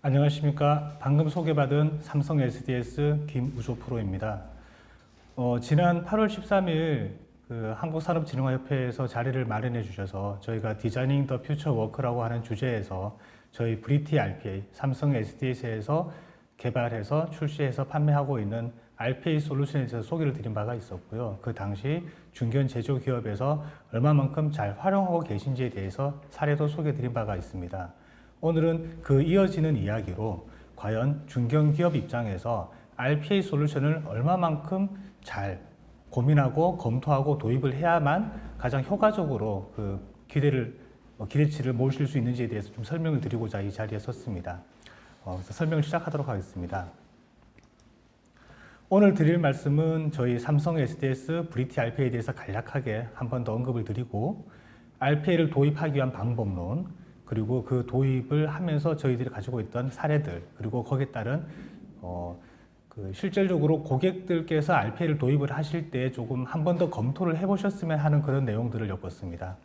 안녕하십니까. 방금 소개받은 삼성 SDS 김우조 프로입니다. 지난 8월 13일 한국산업진흥화협회에서 자리를 마련해 주셔서 저희가 디자이닝 더 퓨처 워크라고 하는 주제에서 저희 브리티 RPA, 삼성 SDS에서 개발해서 출시해서 판매하고 있는 RPA 솔루션에 대해서 소개를 드린 바가 있었고요. 그 당시 중견 제조기업에서 얼마만큼 잘 활용하고 계신지에 대해서 사례도 소개해 드린 바가 있습니다. 오늘은 그 이어지는 이야기로 과연 중견기업 입장에서 RPA 솔루션을 얼마만큼 잘 고민하고 검토하고 도입을 해야만 가장 효과적으로 기대치를 모실 수 있는지에 대해서 좀 설명을 드리고자 이 자리에 섰습니다. 그래서 설명을 시작하도록 하겠습니다. 오늘 드릴 말씀은 저희 삼성 SDS 브리티 RPA에 대해서 간략하게 한 번 더 언급을 드리고 RPA를 도입하기 위한 방법론, 그리고 그 도입을 하면서 저희들이 가지고 있던 사례들, 그리고 거기에 따른 실질적으로 고객들께서 RPA를 도입을 하실 때 조금 한 번 더 검토를 해보셨으면 하는 그런 내용들을 엮었습니다.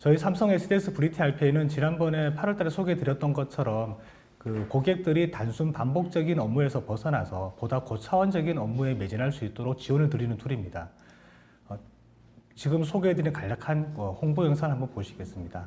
저희 삼성 SDS 브리티 RPA는 지난번에 8월달에 소개해드렸던 것처럼 그 고객들이 단순 반복적인 업무에서 벗어나서 보다 고차원적인 업무에 매진할 수 있도록 지원을 드리는 툴입니다. 지금 소개해드린 간략한 홍보 영상을 한번 보시겠습니다.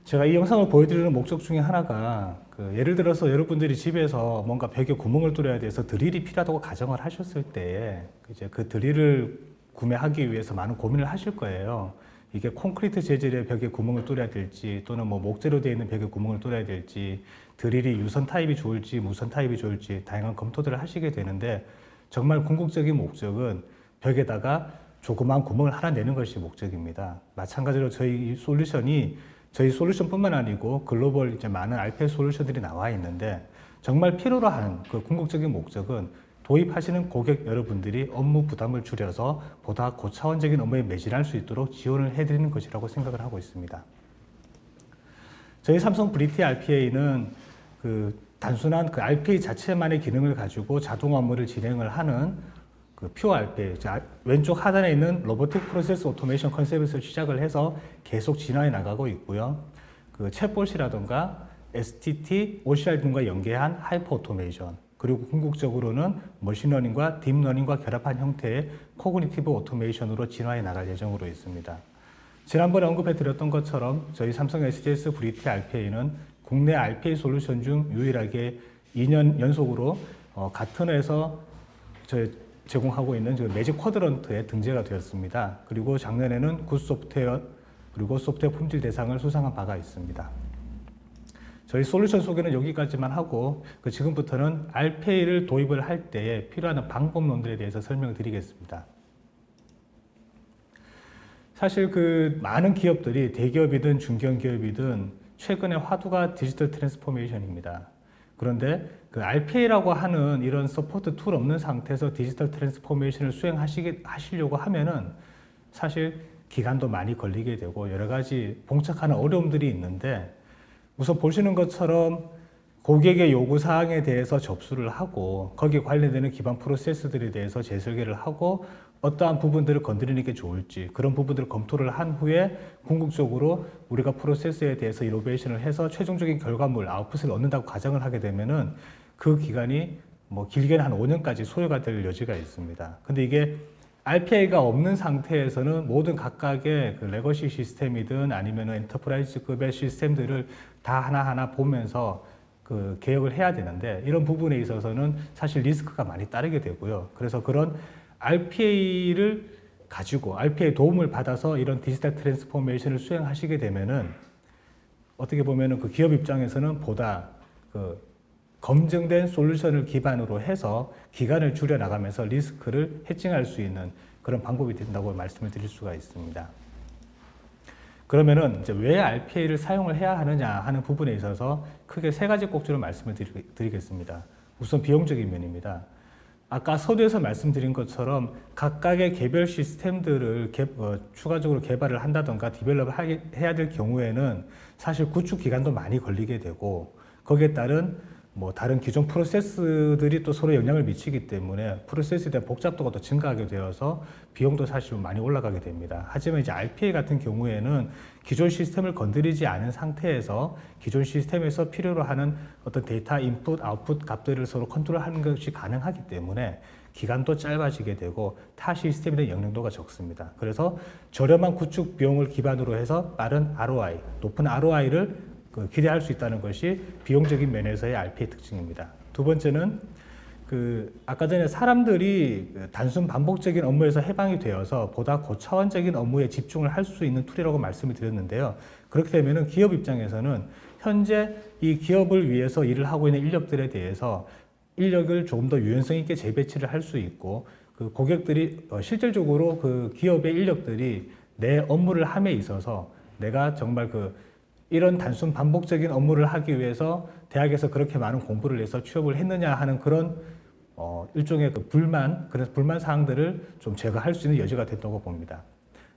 제가 이 영상을 보여드리는 목적 중에 하나가 예를 들어서 여러분들이 집에서 뭔가 벽에 구멍을 뚫어야 돼서 드릴이 필요하다고 가정을 하셨을 때 이제 그 드릴을 구매하기 위해서 많은 고민을 하실 거예요. 이게 콘크리트 재질의 벽에 구멍을 뚫어야 될지, 또는 뭐 목재로 되어 있는 벽에 구멍을 뚫어야 될지, 드릴이 유선 타입이 좋을지 무선 타입이 좋을지 다양한 검토들을 하시게 되는데, 정말 궁극적인 목적은 벽에다가 조그만 구멍을 하나 내는 것이 목적입니다. 마찬가지로 저희 솔루션뿐만 아니고 글로벌 이제 많은 RPA 솔루션들이 나와 있는데, 정말 필요로 하는 그 궁극적인 목적은 도입하시는 고객 여러분들이 업무 부담을 줄여서 보다 고차원적인 업무에 매진할 수 있도록 지원을 해드리는 것이라고 생각을 하고 있습니다. 저희 삼성 브리티 RPA는 단순한 RPA 자체만의 기능을 가지고 자동 업무를 진행을 하는 퓨어 RPA, 왼쪽 하단에 있는 로보틱 프로세스 오토메이션 컨셉에서 시작을 해서 계속 진화해 나가고 있고요. 챗봇이라든가 STT, OCR 등과 연계한 하이퍼 오토메이션, 그리고 궁극적으로는 머신러닝과 딥러닝과 결합한 형태의 코그니티브 오토메이션으로 진화해 나갈 예정으로 있습니다. 지난번에 언급해 드렸던 것처럼 저희 삼성 SDS 브리티 RPA는 국내 RPA 솔루션 중 유일하게 2년 연속으로 가트너에서 제공하고 있는 매직 쿼드런트에 등재가 되었습니다. 그리고 작년에는 굿 소프트웨어 그리고 소프트웨어 품질 대상을 수상한 바가 있습니다. 저희 솔루션 소개는 여기까지만 하고 지금부터는 RPA를 도입을 할 때에 필요한 방법론들에 대해서 설명을 드리겠습니다. 사실 많은 기업들이 대기업이든 중견기업이든 최근의 화두가 디지털 트랜스포메이션입니다. 그런데 RPA라고 하는 이런 서포트 툴 없는 상태에서 디지털 트랜스포메이션을 수행하시려고 하면은 사실 기간도 많이 걸리게 되고 여러 가지 봉착하는 어려움들이 있는데, 우선 보시는 것처럼 고객의 요구사항에 대해서 접수를 하고 거기에 관련되는 기반 프로세스들에 대해서 재설계를 하고 어떠한 부분들을 건드리는 게 좋을지 그런 부분들을 검토를 한 후에 궁극적으로 우리가 프로세스에 대해서 이노베이션을 해서 최종적인 결과물, 아웃풋을 얻는다고 가정을 하게 되면은 그 기간이 길게는 한 5년까지 소요가 될 여지가 있습니다. 근데 이게 RPA가 없는 상태에서는 모든 각각의 레거시 시스템이든 아니면 엔터프라이즈급의 시스템들을 다 하나하나 보면서 개혁을 해야 되는데, 이런 부분에 있어서는 사실 리스크가 많이 따르게 되고요. 그래서 그런 RPA를 가지고 RPA 도움을 받아서 이런 디지털 트랜스포메이션을 수행하시게 되면은 어떻게 보면은 기업 입장에서는 보다 검증된 솔루션을 기반으로 해서 기간을 줄여 나가면서 리스크를 해칭할 수 있는 그런 방법이 된다고 말씀을 드릴 수가 있습니다. 그러면은 이제 왜 RPA를 사용을 해야 하느냐 하는 부분에 있어서 크게 세 가지 꼭지로 말씀을 드리겠습니다. 우선 비용적인 면입니다. 아까 서두에서 말씀드린 것처럼 각각의 개별 시스템들을 추가적으로 개발을 한다던가 디벨롭을 해야 될 경우에는 사실 구축 기간도 많이 걸리게 되고 거기에 따른 다른 기존 프로세스들이 또 서로 영향을 미치기 때문에 프로세스에 대한 복잡도가 또 증가하게 되어서 비용도 사실 많이 올라가게 됩니다. 하지만 이제 RPA 같은 경우에는 기존 시스템을 건드리지 않은 상태에서 기존 시스템에서 필요로 하는 어떤 데이터 인풋, 아웃풋 값들을 서로 컨트롤하는 것이 가능하기 때문에 기간도 짧아지게 되고 타 시스템에 대한 영향도가 적습니다. 그래서 저렴한 구축 비용을 기반으로 해서 빠른 ROI, 높은 ROI를 기대할 수 있다는 것이 비용적인 면에서의 RPA 특징입니다. 두 번째는 아까 전에 사람들이 단순 반복적인 업무에서 해방이 되어서 보다 고차원적인 업무에 집중을 할 수 있는 툴이라고 말씀을 드렸는데요. 그렇게 되면은 기업 입장에서는 현재 이 기업을 위해서 일을 하고 있는 인력들에 대해서 인력을 조금 더 유연성 있게 재배치를 할 수 있고 고객들이 실질적으로 기업의 인력들이 내 업무를 함에 있어서 내가 정말 이런 단순 반복적인 업무를 하기 위해서 대학에서 그렇게 많은 공부를 해서 취업을 했느냐 하는 그런 일종의 그래서 불만 사항들을 좀 제거할 수 있는 여지가 됐다고 봅니다.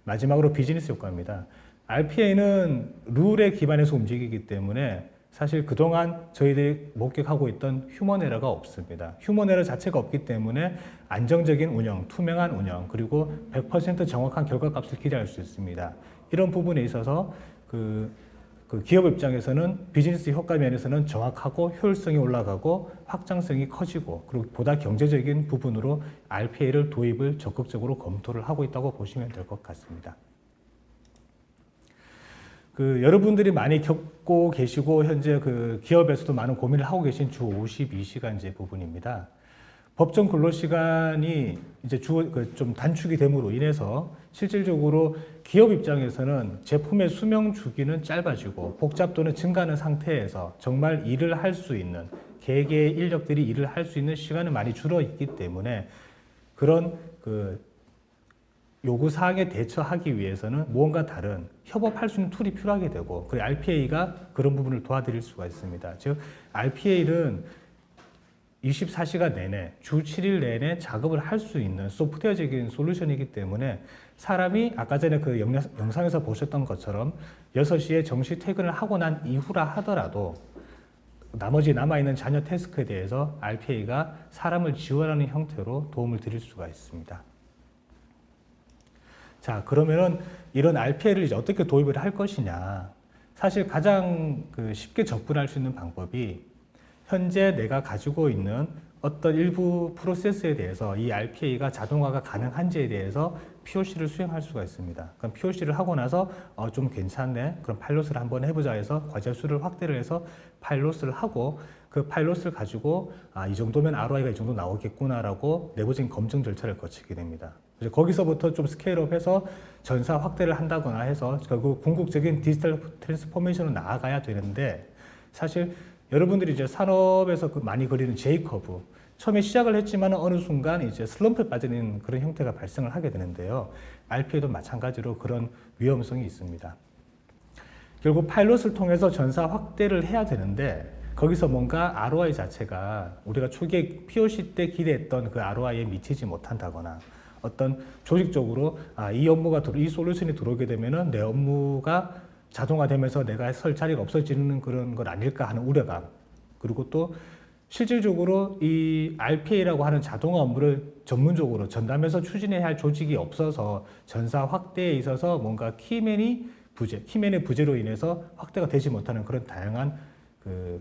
마지막으로 비즈니스 효과입니다. RPA는 룰에 기반해서 움직이기 때문에 사실 그동안 저희들이 목격하고 있던 휴먼 에러가 없습니다. 휴먼 에러 자체가 없기 때문에 안정적인 운영, 투명한 운영, 그리고 100% 정확한 결과값을 기대할 수 있습니다. 이런 부분에 있어서 기업 입장에서는 비즈니스 효과 면에서는 정확하고 효율성이 올라가고 확장성이 커지고 그리고 보다 경제적인 부분으로 RPA를 도입을 적극적으로 검토를 하고 있다고 보시면 될 것 같습니다. 여러분들이 많이 겪고 계시고 현재 기업에서도 많은 고민을 하고 계신 주 52시간제 부분입니다. 법정 근로시간이 이제 좀 단축이 됨으로 인해서 실질적으로 기업 입장에서는 제품의 수명 주기는 짧아지고 복잡도는 증가하는 상태에서 정말 일을 할 수 있는 개개의 인력들이 일을 할 수 있는 시간은 많이 줄어 있기 때문에 그런 요구 사항에 대처하기 위해서는 무언가 다른 협업할 수 있는 툴이 필요하게 되고 그 RPA가 그런 부분을 도와드릴 수가 있습니다. 즉 RPA는 24시간 내내 주 7일 내내 작업을 할 수 있는 소프트웨어적인 솔루션이기 때문에 사람이 아까 전에 영상에서 보셨던 것처럼 6시에 정시 퇴근을 하고 난 이후라 하더라도 나머지 남아있는 잔여 태스크에 대해서 RPA가 사람을 지원하는 형태로 도움을 드릴 수가 있습니다. 자, 그러면은 이런 RPA를 이제 어떻게 도입을 할 것이냐. 사실 가장 쉽게 접근할 수 있는 방법이 현재 내가 가지고 있는 어떤 일부 프로세스에 대해서 이 RPA가 자동화가 가능한지에 대해서 POC를 수행할 수가 있습니다. 그럼 POC를 하고 나서 좀 괜찮네. 그럼 파일럿을 한번 해보자 해서 과제 수를 확대를 해서 파일럿을 하고 그 파일럿을 가지고 이 정도면 ROI가 이 정도 나오겠구나라고 내부적인 검증 절차를 거치게 됩니다. 이제 거기서부터 좀 스케일업해서 전사 확대를 한다거나 해서 결국 궁극적인 디지털 트랜스포메이션으로 나아가야 되는데 사실 여러분들이 이제 산업에서 많이 그리는 J커브 처음에 시작을 했지만 어느 순간 이제 슬럼프에 빠지는 그런 형태가 발생을 하게 되는데요. RPA도 마찬가지로 그런 위험성이 있습니다. 결국 파일럿을 통해서 전사 확대를 해야 되는데 거기서 뭔가 ROI 자체가 우리가 초기에 POC 때 기대했던 그 ROI에 미치지 못한다거나 어떤 조직적으로 이 솔루션이 들어오게 되면은 내 업무가 자동화되면서 내가 설 자리가 없어지는 그런 것 아닐까 하는 우려감. 그리고 또 실질적으로 이 RPA라고 하는 자동화 업무를 전문적으로 전담해서 추진해야 할 조직이 없어서 전사 확대에 있어서 뭔가 키맨의 부재로 인해서 확대가 되지 못하는 그런 다양한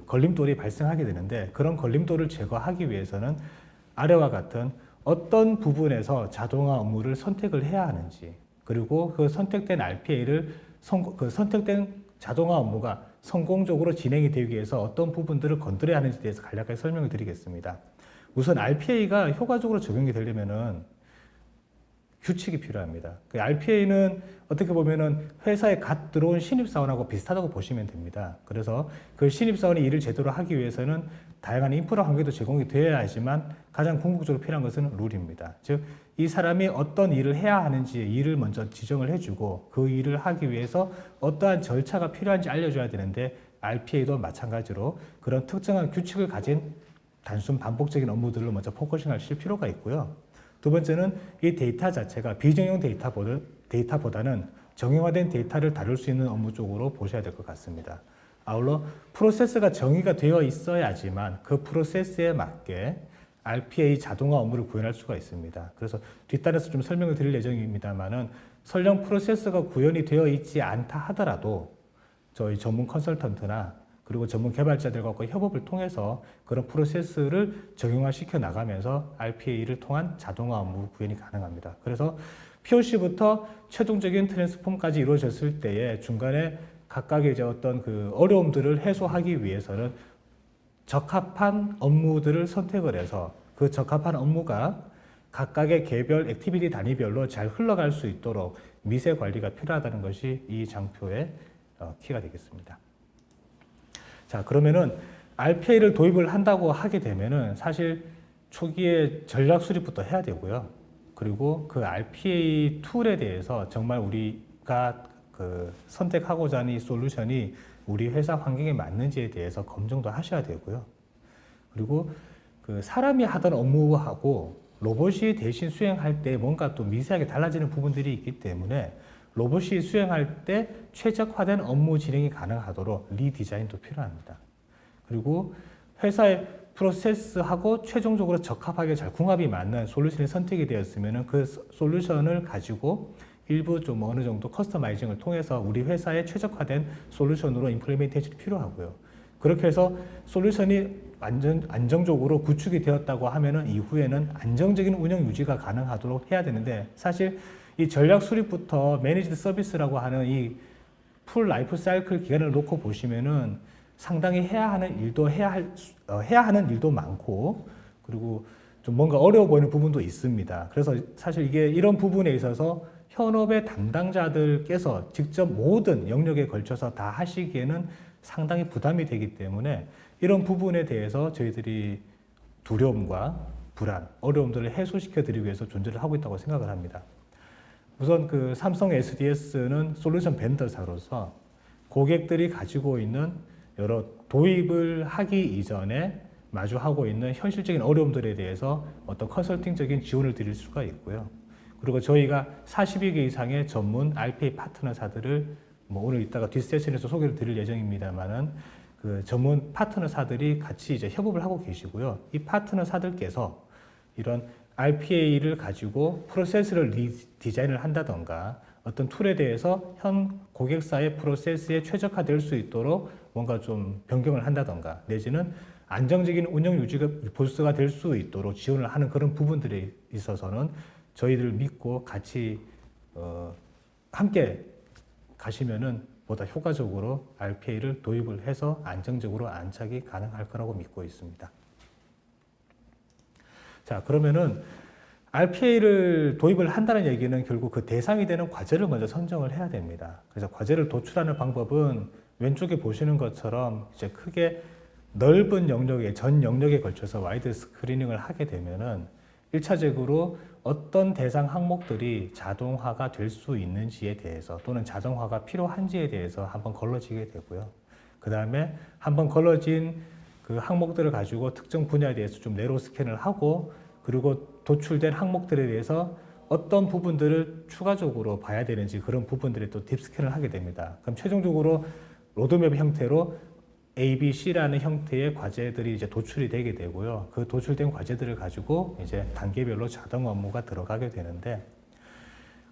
걸림돌이 발생하게 되는데 그런 걸림돌을 제거하기 위해서는 아래와 같은 어떤 부분에서 자동화 업무를 선택을 해야 하는지 그리고 그 선택된 RPA를 선택된 자동화 업무가 성공적으로 진행이 되기 위해서 어떤 부분들을 건드려야 하는지에 대해서 간략하게 설명을 드리겠습니다. 우선 RPA가 효과적으로 적용이 되려면은 규칙이 필요합니다. 그 RPA는 어떻게 보면은 회사에 갓 들어온 신입사원하고 비슷하다고 보시면 됩니다. 그래서 그 신입사원이 일을 제대로 하기 위해서는 다양한 인프라 환경도 제공이 되어야 하지만 가장 궁극적으로 필요한 것은 룰입니다. 즉, 이 사람이 어떤 일을 해야 하는지 일을 먼저 지정을 해주고 그 일을 하기 위해서 어떠한 절차가 필요한지 알려줘야 되는데 RPA도 마찬가지로 그런 특정한 규칙을 가진 단순 반복적인 업무들을 먼저 포커싱 하실 필요가 있고요. 두 번째는 이 데이터 자체가 비정형 데이터보다는 정형화된 데이터를 다룰 수 있는 업무 쪽으로 보셔야 될 것 같습니다. 아울러 프로세스가 정의가 되어 있어야지만 그 프로세스에 맞게 RPA 자동화 업무를 구현할 수가 있습니다. 그래서 뒷단에서 좀 설명을 드릴 예정입니다만은 설령 프로세스가 구현이 되어 있지 않다 하더라도 저희 전문 컨설턴트나 그리고 전문 개발자들과 협업을 통해서 그런 프로세스를 적용화시켜 나가면서 RPA를 통한 자동화 업무 구현이 가능합니다. 그래서 POC부터 최종적인 트랜스폼까지 이루어졌을 때에 중간에 각각의 이제 어떤 그 어려움들을 해소하기 위해서는 적합한 업무들을 선택을 해서 그 적합한 업무가 각각의 개별 액티비티 단위별로 잘 흘러갈 수 있도록 미세 관리가 필요하다는 것이 이 장표의 키가 되겠습니다. 자, 그러면은 RPA를 도입을 한다고 하게 되면은 사실 초기에 전략 수립부터 해야 되고요. 그리고 그 RPA 툴에 대해서 정말 우리가 그 선택하고자 하는 이 솔루션이 우리 회사 환경에 맞는지에 대해서 검증도 하셔야 되고요. 그리고 그 사람이 하던 업무하고 로봇이 대신 수행할 때 뭔가 또 미세하게 달라지는 부분들이 있기 때문에 로봇이 수행할 때 최적화된 업무 진행이 가능하도록 리디자인도 필요합니다. 그리고 회사의 프로세스하고 최종적으로 적합하게 잘 궁합이 맞는 솔루션이 선택이 되었으면 그 솔루션을 가지고 일부 좀 어느 정도 커스터마이징을 통해서 우리 회사에 최적화된 솔루션으로 임플리멘테이션이 필요하고요. 그렇게 해서 솔루션이 안정적으로 구축이 되었다고 하면은 이후에는 안정적인 운영 유지가 가능하도록 해야 되는데 사실 이 전략 수립부터 매니지드 서비스라고 하는 이 풀 라이프 사이클 기간을 놓고 보시면은 상당히 해야 하는 일도 많고 그리고 좀 뭔가 어려워 보이는 부분도 있습니다. 그래서 사실 이게 이런 부분에 있어서 현업의 담당자들께서 직접 모든 영역에 걸쳐서 다 하시기에는 상당히 부담이 되기 때문에 이런 부분에 대해서 저희들이 두려움과 불안, 어려움들을 해소시켜 드리기 위해서 존재를 하고 있다고 생각을 합니다. 우선 그 삼성 SDS는 솔루션 벤더사로서 고객들이 가지고 있는 여러 도입을 하기 이전에 마주하고 있는 현실적인 어려움들에 대해서 어떤 컨설팅적인 지원을 드릴 수가 있고요. 그리고 저희가 40여 개 이상의 전문 RPA 파트너사들을 오늘 이따가 뒷세션에서 소개를 드릴 예정입니다만은 그 전문 파트너사들이 같이 이제 협업을 하고 계시고요. 이 파트너사들께서 이런 RPA를 가지고 프로세스를 디자인을 한다던가 어떤 툴에 대해서 현 고객사의 프로세스에 최적화될 수 있도록 뭔가 좀 변경을 한다던가 내지는 안정적인 운영 유지가 보수가 될 수 있도록 지원을 하는 그런 부분들에 있어서는 저희들 믿고 같이 함께 가시면은 보다 효과적으로 RPA를 도입을 해서 안정적으로 안착이 가능할 거라고 믿고 있습니다. 자, 그러면은 RPA를 도입을 한다는 얘기는 결국 그 대상이 되는 과제를 먼저 선정을 해야 됩니다. 그래서 과제를 도출하는 방법은 왼쪽에 보시는 것처럼 이제 크게 넓은 영역에, 전 영역에 걸쳐서 와이드 스크리닝을 하게 되면은 1차적으로 어떤 대상 항목들이 자동화가 될 수 있는지에 대해서 또는 자동화가 필요한지에 대해서 한번 걸러지게 되고요. 그 다음에 한번 걸러진 그 항목들을 가지고 특정 분야에 대해서 좀 내로 스캔을 하고 그리고 도출된 항목들에 대해서 어떤 부분들을 추가적으로 봐야 되는지 그런 부분들에 또 딥스캔을 하게 됩니다. 그럼 최종적으로 로드맵 형태로 A, B, C라는 형태의 과제들이 이제 도출이 되게 되고요. 그 도출된 과제들을 가지고 이제 단계별로 자동화 업무가 들어가게 되는데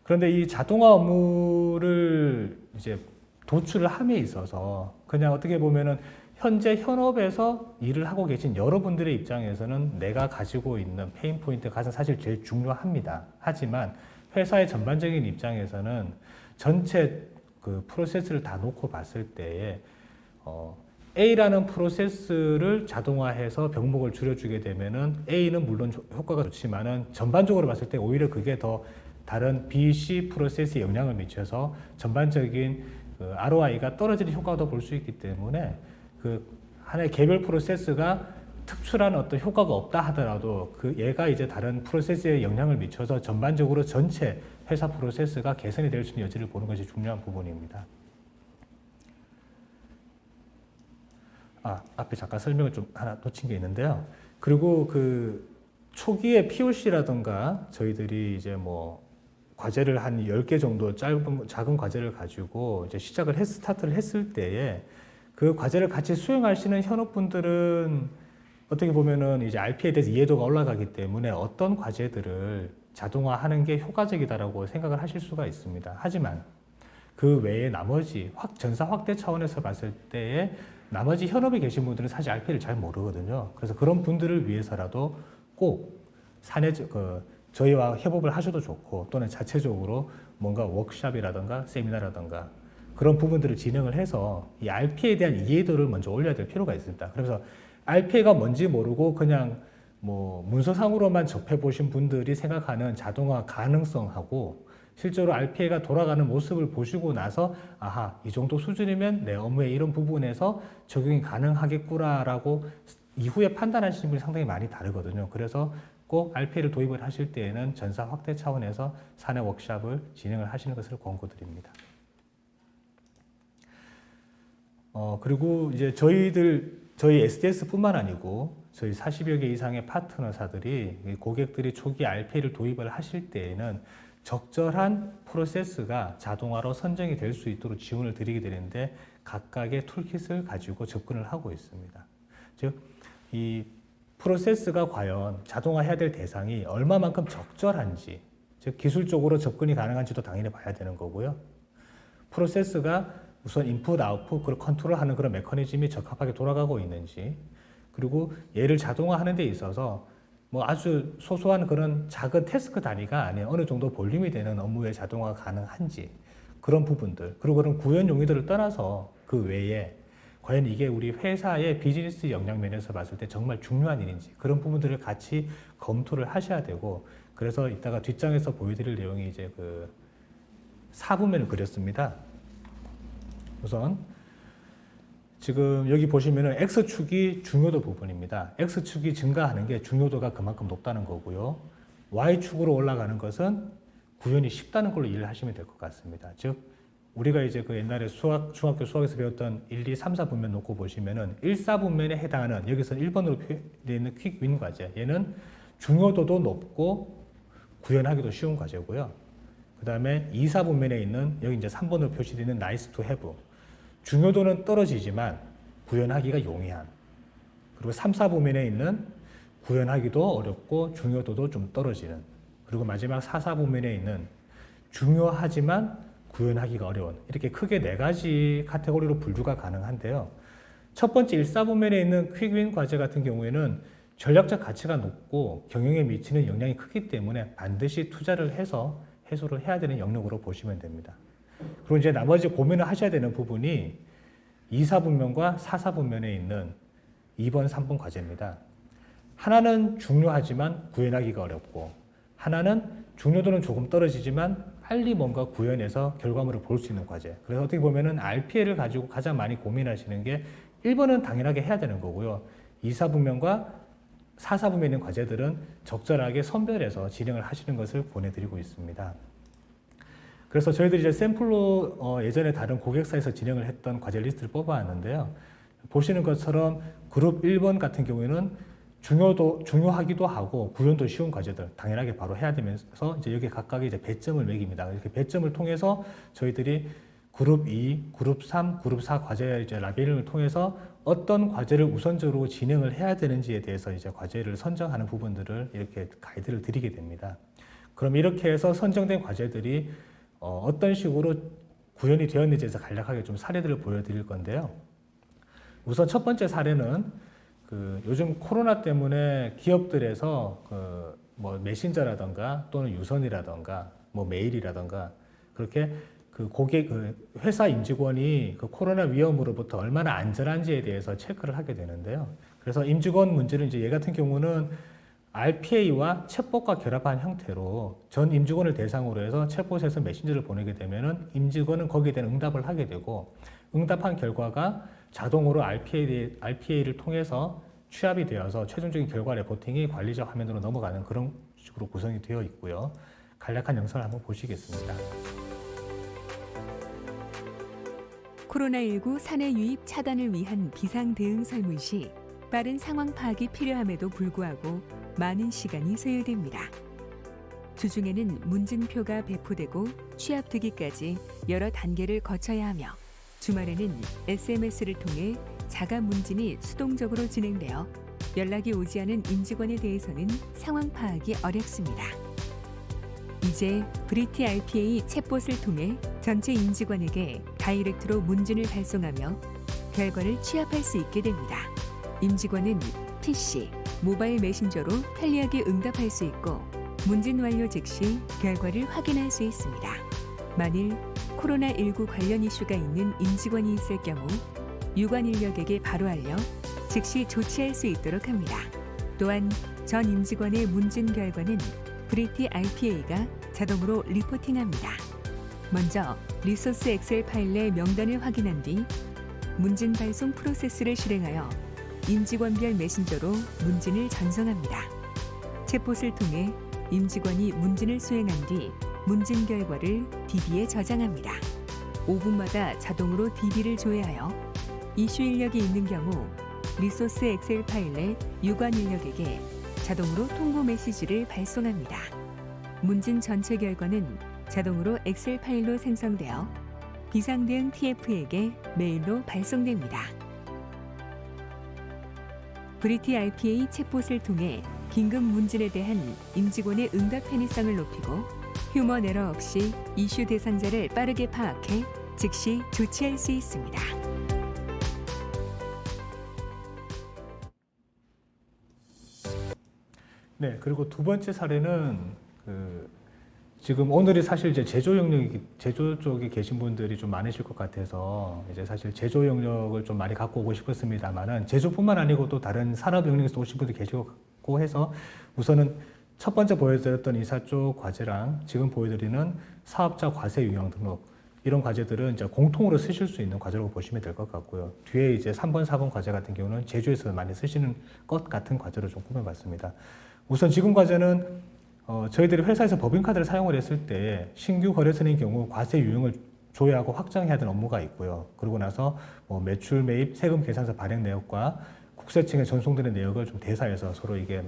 그런데 이 자동화 업무를 이제 도출을 함에 있어서 그냥 어떻게 보면은 현재 현업에서 일을 하고 계신 여러분들의 입장에서는 내가 가지고 있는 페인 포인트가 가장 사실 제일 중요합니다. 하지만 회사의 전반적인 입장에서는 전체 그 프로세스를 다 놓고 봤을 때에 A라는 프로세스를 자동화해서 병목을 줄여주게 되면은 A는 물론 효과가 좋지만은 전반적으로 봤을 때 오히려 그게 더 다른 B, C 프로세스에 영향을 미쳐서 전반적인 그 ROI가 떨어지는 효과도 볼 수 있기 때문에 그 하나의 개별 프로세스가 특출한 어떤 효과가 없다 하더라도 그 얘가 이제 다른 프로세스에 영향을 미쳐서 전반적으로 전체 회사 프로세스가 개선이 될 수 있는 여지를 보는 것이 중요한 부분입니다. 앞에 잠깐 설명을 좀 하나 놓친 게 있는데요. 그리고 그 초기에 POC라던가 저희들이 이제 뭐 과제를 한 10개 정도 작은 과제를 가지고 이제 스타트를 했을 때에 그 과제를 같이 수행하시는 현업분들은 어떻게 보면은 이제 RP에 대해서 이해도가 올라가기 때문에 어떤 과제들을 자동화하는 게 효과적이다라고 생각을 하실 수가 있습니다. 하지만 그 외에 나머지 전사 확대 차원에서 봤을 때에 나머지 현업에 계신 분들은 사실 RP를 잘 모르거든요. 그래서 그런 분들을 위해서라도 꼭 저희와 협업을 하셔도 좋고 또는 자체적으로 뭔가 워크숍이라든가 세미나라든가 그런 부분들을 진행을 해서 이 RP에 대한 이해도를 먼저 올려야 될 필요가 있습니다. 그래서 RP가 뭔지 모르고 그냥 뭐 문서상으로만 접해 보신 분들이 생각하는 자동화 가능성하고 실제로 RPA가 돌아가는 모습을 보시고 나서 아하, 이 정도 수준이면 내 업무의 이런 부분에서 적용이 가능하겠구나라고 이후에 판단하시는 분이 상당히 많이 다르거든요. 그래서 꼭 RPA를 도입을 하실 때에는 전사 확대 차원에서 사내 워크숍을 진행을 하시는 것을 권고드립니다. 그리고 이제 저희 SDS뿐만 아니고 저희 40여 개 이상의 파트너사들이 고객들이 초기 RPA를 도입을 하실 때에는 적절한 프로세스가 자동화로 선정이 될 수 있도록 지원을 드리게 되는데 각각의 툴킷을 가지고 접근을 하고 있습니다. 즉, 이 프로세스가 과연 자동화해야 될 대상이 얼마만큼 적절한지, 즉 기술적으로 접근이 가능한지도 당연히 봐야 되는 거고요. 프로세스가 우선 인풋, 아웃풋, 그걸 컨트롤하는 그런 메커니즘이 적합하게 돌아가고 있는지, 그리고 얘를 자동화하는 데 있어서 뭐 아주 소소한 그런 작은 태스크 단위가 아닌 어느 정도 볼륨이 되는 업무에 자동화가 가능한지 그런 부분들, 그리고 그런 구현 용의들을 떠나서 그 외에 과연 이게 우리 회사의 비즈니스 역량 면에서 봤을 때 정말 중요한 일인지 그런 부분들을 같이 검토를 하셔야 되고, 그래서 이따가 뒷장에서 보여드릴 내용이 이제 그 4분면을 그렸습니다. 우선 지금 여기 보시면은 X축이 중요도 부분입니다. X축이 증가하는 게 중요도가 그만큼 높다는 거고요. Y축으로 올라가는 것은 구현이 쉽다는 걸로 이해를 하시면 될 것 같습니다. 즉, 우리가 이제 그 옛날에 중학교 수학에서 배웠던 1, 2, 3, 4분면 놓고 보시면은 1, 4분면에 해당하는 여기서 1번으로 되어 있는 퀵윈 과제. 얘는 중요도도 높고 구현하기도 쉬운 과제고요. 그 다음에 2, 4분면에 있는 여기 이제 3번으로 표시되어 있는 나이스 투 해브. 중요도는 떨어지지만 구현하기가 용이한, 그리고 3, 4부면에 있는 구현하기도 어렵고 중요도도 좀 떨어지는, 그리고 마지막 4, 4부면에 있는 중요하지만 구현하기가 어려운, 이렇게 크게 4가지 카테고리로 분류가 가능한데요. 첫 번째 1, 4부면에 있는 퀵윈 과제 같은 경우에는 전략적 가치가 높고 경영에 미치는 영향이 크기 때문에 반드시 투자를 해서 해소를 해야 되는 영역으로 보시면 됩니다. 그리고 이제 나머지 고민을 하셔야 되는 부분이 2, 4분면과 4, 4분면에 있는 2번, 3번 과제입니다. 하나는 중요하지만 구현하기가 어렵고, 하나는 중요도는 조금 떨어지지만 빨리 뭔가 구현해서 결과물을 볼 수 있는 과제. 그래서 어떻게 보면은 RPA를 가지고 가장 많이 고민하시는 게 1번은 당연하게 해야 되는 거고요. 2, 4분면과 4, 4분면에 있는 과제들은 적절하게 선별해서 진행을 하시는 것을 권해드리고 있습니다. 그래서 저희들이 이제 샘플로 예전에 다른 고객사에서 진행을 했던 과제 리스트를 뽑아왔는데요. 보시는 것처럼 그룹 1번 같은 경우에는 중요하기도 하고 구현도 쉬운 과제들 당연하게 바로 해야 되면서 이제 여기 각각의 이제 배점을 매깁니다. 이렇게 배점을 통해서 저희들이 그룹 2, 그룹 3, 그룹 4 과제 이제 라벨링을 통해서 어떤 과제를 우선적으로 진행을 해야 되는지에 대해서 이제 과제를 선정하는 부분들을 이렇게 가이드를 드리게 됩니다. 그럼 이렇게 해서 선정된 과제들이 어떤 식으로 구현이 되었는지에서 간략하게 좀 사례들을 보여드릴 건데요. 우선 첫 번째 사례는 요즘 코로나 때문에 기업들에서 뭐 메신저라던가 또는 유선이라던가 뭐 메일이라던가 그렇게 회사 임직원이 코로나 위험으로부터 얼마나 안전한지에 대해서 체크를 하게 되는데요. 그래서 임직원 문제는 이제 얘 같은 경우는 RPA와 챗봇과 결합한 형태로 전 임직원을 대상으로 해서 챗봇에서 메신저를 보내게 되면은 임직원은 거기에 대한 응답을 하게 되고, 응답한 결과가 자동으로 RPA를 통해서 취합이 되어서 최종적인 결과 레포팅이 관리자 화면으로 넘어가는 그런 식으로 구성이 되어 있고요. 간략한 영상을 한번 보시겠습니다. 코로나19 사내 유입 차단을 위한 비상 대응 설문 시 빠른 상황 파악이 필요함에도 불구하고 많은 시간이 소요됩니다. 주중에는 문진표가 배포되고 취합되기까지 여러 단계를 거쳐야 하며 주말에는 SMS를 통해 자가 문진이 수동적으로 진행되어 연락이 오지 않은 임직원에 대해서는 상황 파악이 어렵습니다. 이제 브리티 RPA 챗봇을 통해 전체 임직원에게 다이렉트로 문진을 발송하며 결과를 취합할 수 있게 됩니다. 임직원은 PC, 모바일 메신저로 편리하게 응답할 수 있고 문진 완료 즉시 결과를 확인할 수 있습니다. 만일 코로나19 관련 이슈가 있는 임직원이 있을 경우 유관 인력에게 바로 알려 즉시 조치할 수 있도록 합니다. 또한 전 임직원의 문진 결과는 브리티 RPA가 자동으로 리포팅합니다. 먼저 리소스 엑셀 파일 내 명단을 확인한 뒤 문진 발송 프로세스를 실행하여 임직원별 메신저로 문진을 전송합니다. 챗봇을 통해 임직원이 문진을 수행한 뒤 문진 결과를 DB에 저장합니다. 5분마다 자동으로 DB를 조회하여 이슈 인력이 있는 경우 리소스 엑셀 파일 내 유관 인력에게 자동으로 통보 메시지를 발송합니다. 문진 전체 결과는 자동으로 엑셀 파일로 생성되어 비상대응 TF에게 메일로 발송됩니다. 브리티 RPA 챗봇을 통해 긴급 문진에 대한 임직원의 응답 편의성을 높이고 휴먼 에러 없이 이슈 대상자를 빠르게 파악해 즉시 조치할 수 있습니다. 네, 그리고 두 번째 사례는 지금 오늘이 사실 이제 제조 쪽에 계신 분들이 좀 많으실 것 같아서 이제 사실 제조 영역을 좀 많이 갖고 오고 싶었습니다만은 제조뿐만 아니고 또 다른 산업 영역에서 오신 분들 계시고 해서 우선은 첫 번째 보여드렸던 이사 쪽 과제랑 지금 보여드리는 사업자 과세 유형 등록 이런 과제들은 이제 공통으로 쓰실 수 있는 과제라고 보시면 될 것 같고요. 뒤에 이제 3번, 4번 과제 같은 경우는 제조에서 많이 쓰시는 것 같은 과제로 좀 꾸며봤습니다. 우선 지금 과제는 저희들이 회사에서 법인카드를 사용을 했을 때 신규 거래선의 경우 과세 유형을 조회하고 확정해야 되는 업무가 있고요. 그러고 나서 매출, 매입, 세금 계산서 발행 내역과 국세청에 전송되는 내역을 좀 대사해서 서로 이게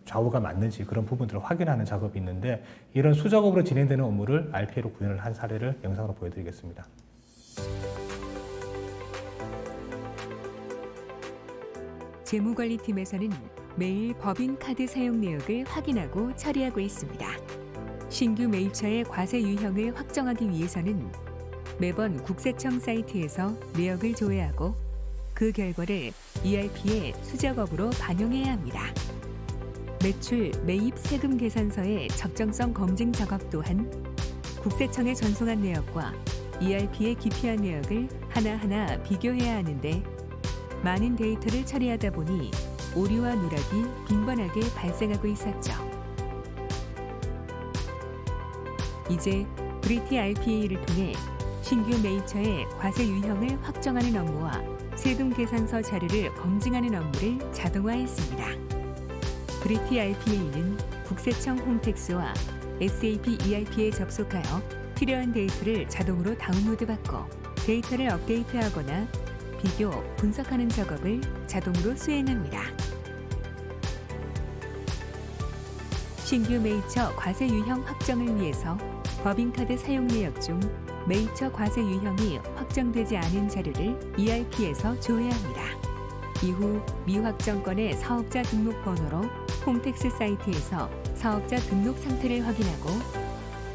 좌우가 맞는지 그런 부분들을 확인하는 작업이 있는데 이런 수작업으로 진행되는 업무를 RPA로 구현을 한 사례를 영상으로 보여드리겠습니다. 재무관리팀에서는 매일 법인카드 사용 내역을 확인하고 처리하고 있습니다. 신규 매입처의 과세 유형을 확정하기 위해서는 매번 국세청 사이트에서 내역을 조회하고 그 결과를 ERP에 수작업으로 반영해야 합니다. 매출, 매입 세금 계산서의 적정성 검증 작업 또한 국세청에 전송한 내역과 ERP에 기피한 내역을 하나하나 비교해야 하는데 많은 데이터를 처리하다 보니 오류와 누락이 빈번하게 발생하고 있었죠. 이제 브리티 RPA를 통해 신규 매입처의 과세 유형을 확정하는 업무와 세금 계산서 자료를 검증하는 업무를 자동화했습니다. 브리티 RPA는 국세청 홈택스와 SAP ERP에 접속하여 필요한 데이터를 자동으로 다운로드받고 데이터를 업데이트하거나 비교, 분석하는 작업을 자동으로 수행합니다. 신규 매입처 과세 유형 확정을 위해서 법인카드 사용 내역 중 매입처 과세 유형이 확정되지 않은 자료를 ERP에서 조회합니다. 이후 미확정 건의 사업자 등록 번호로 홈택스 사이트에서 사업자 등록 상태를 확인하고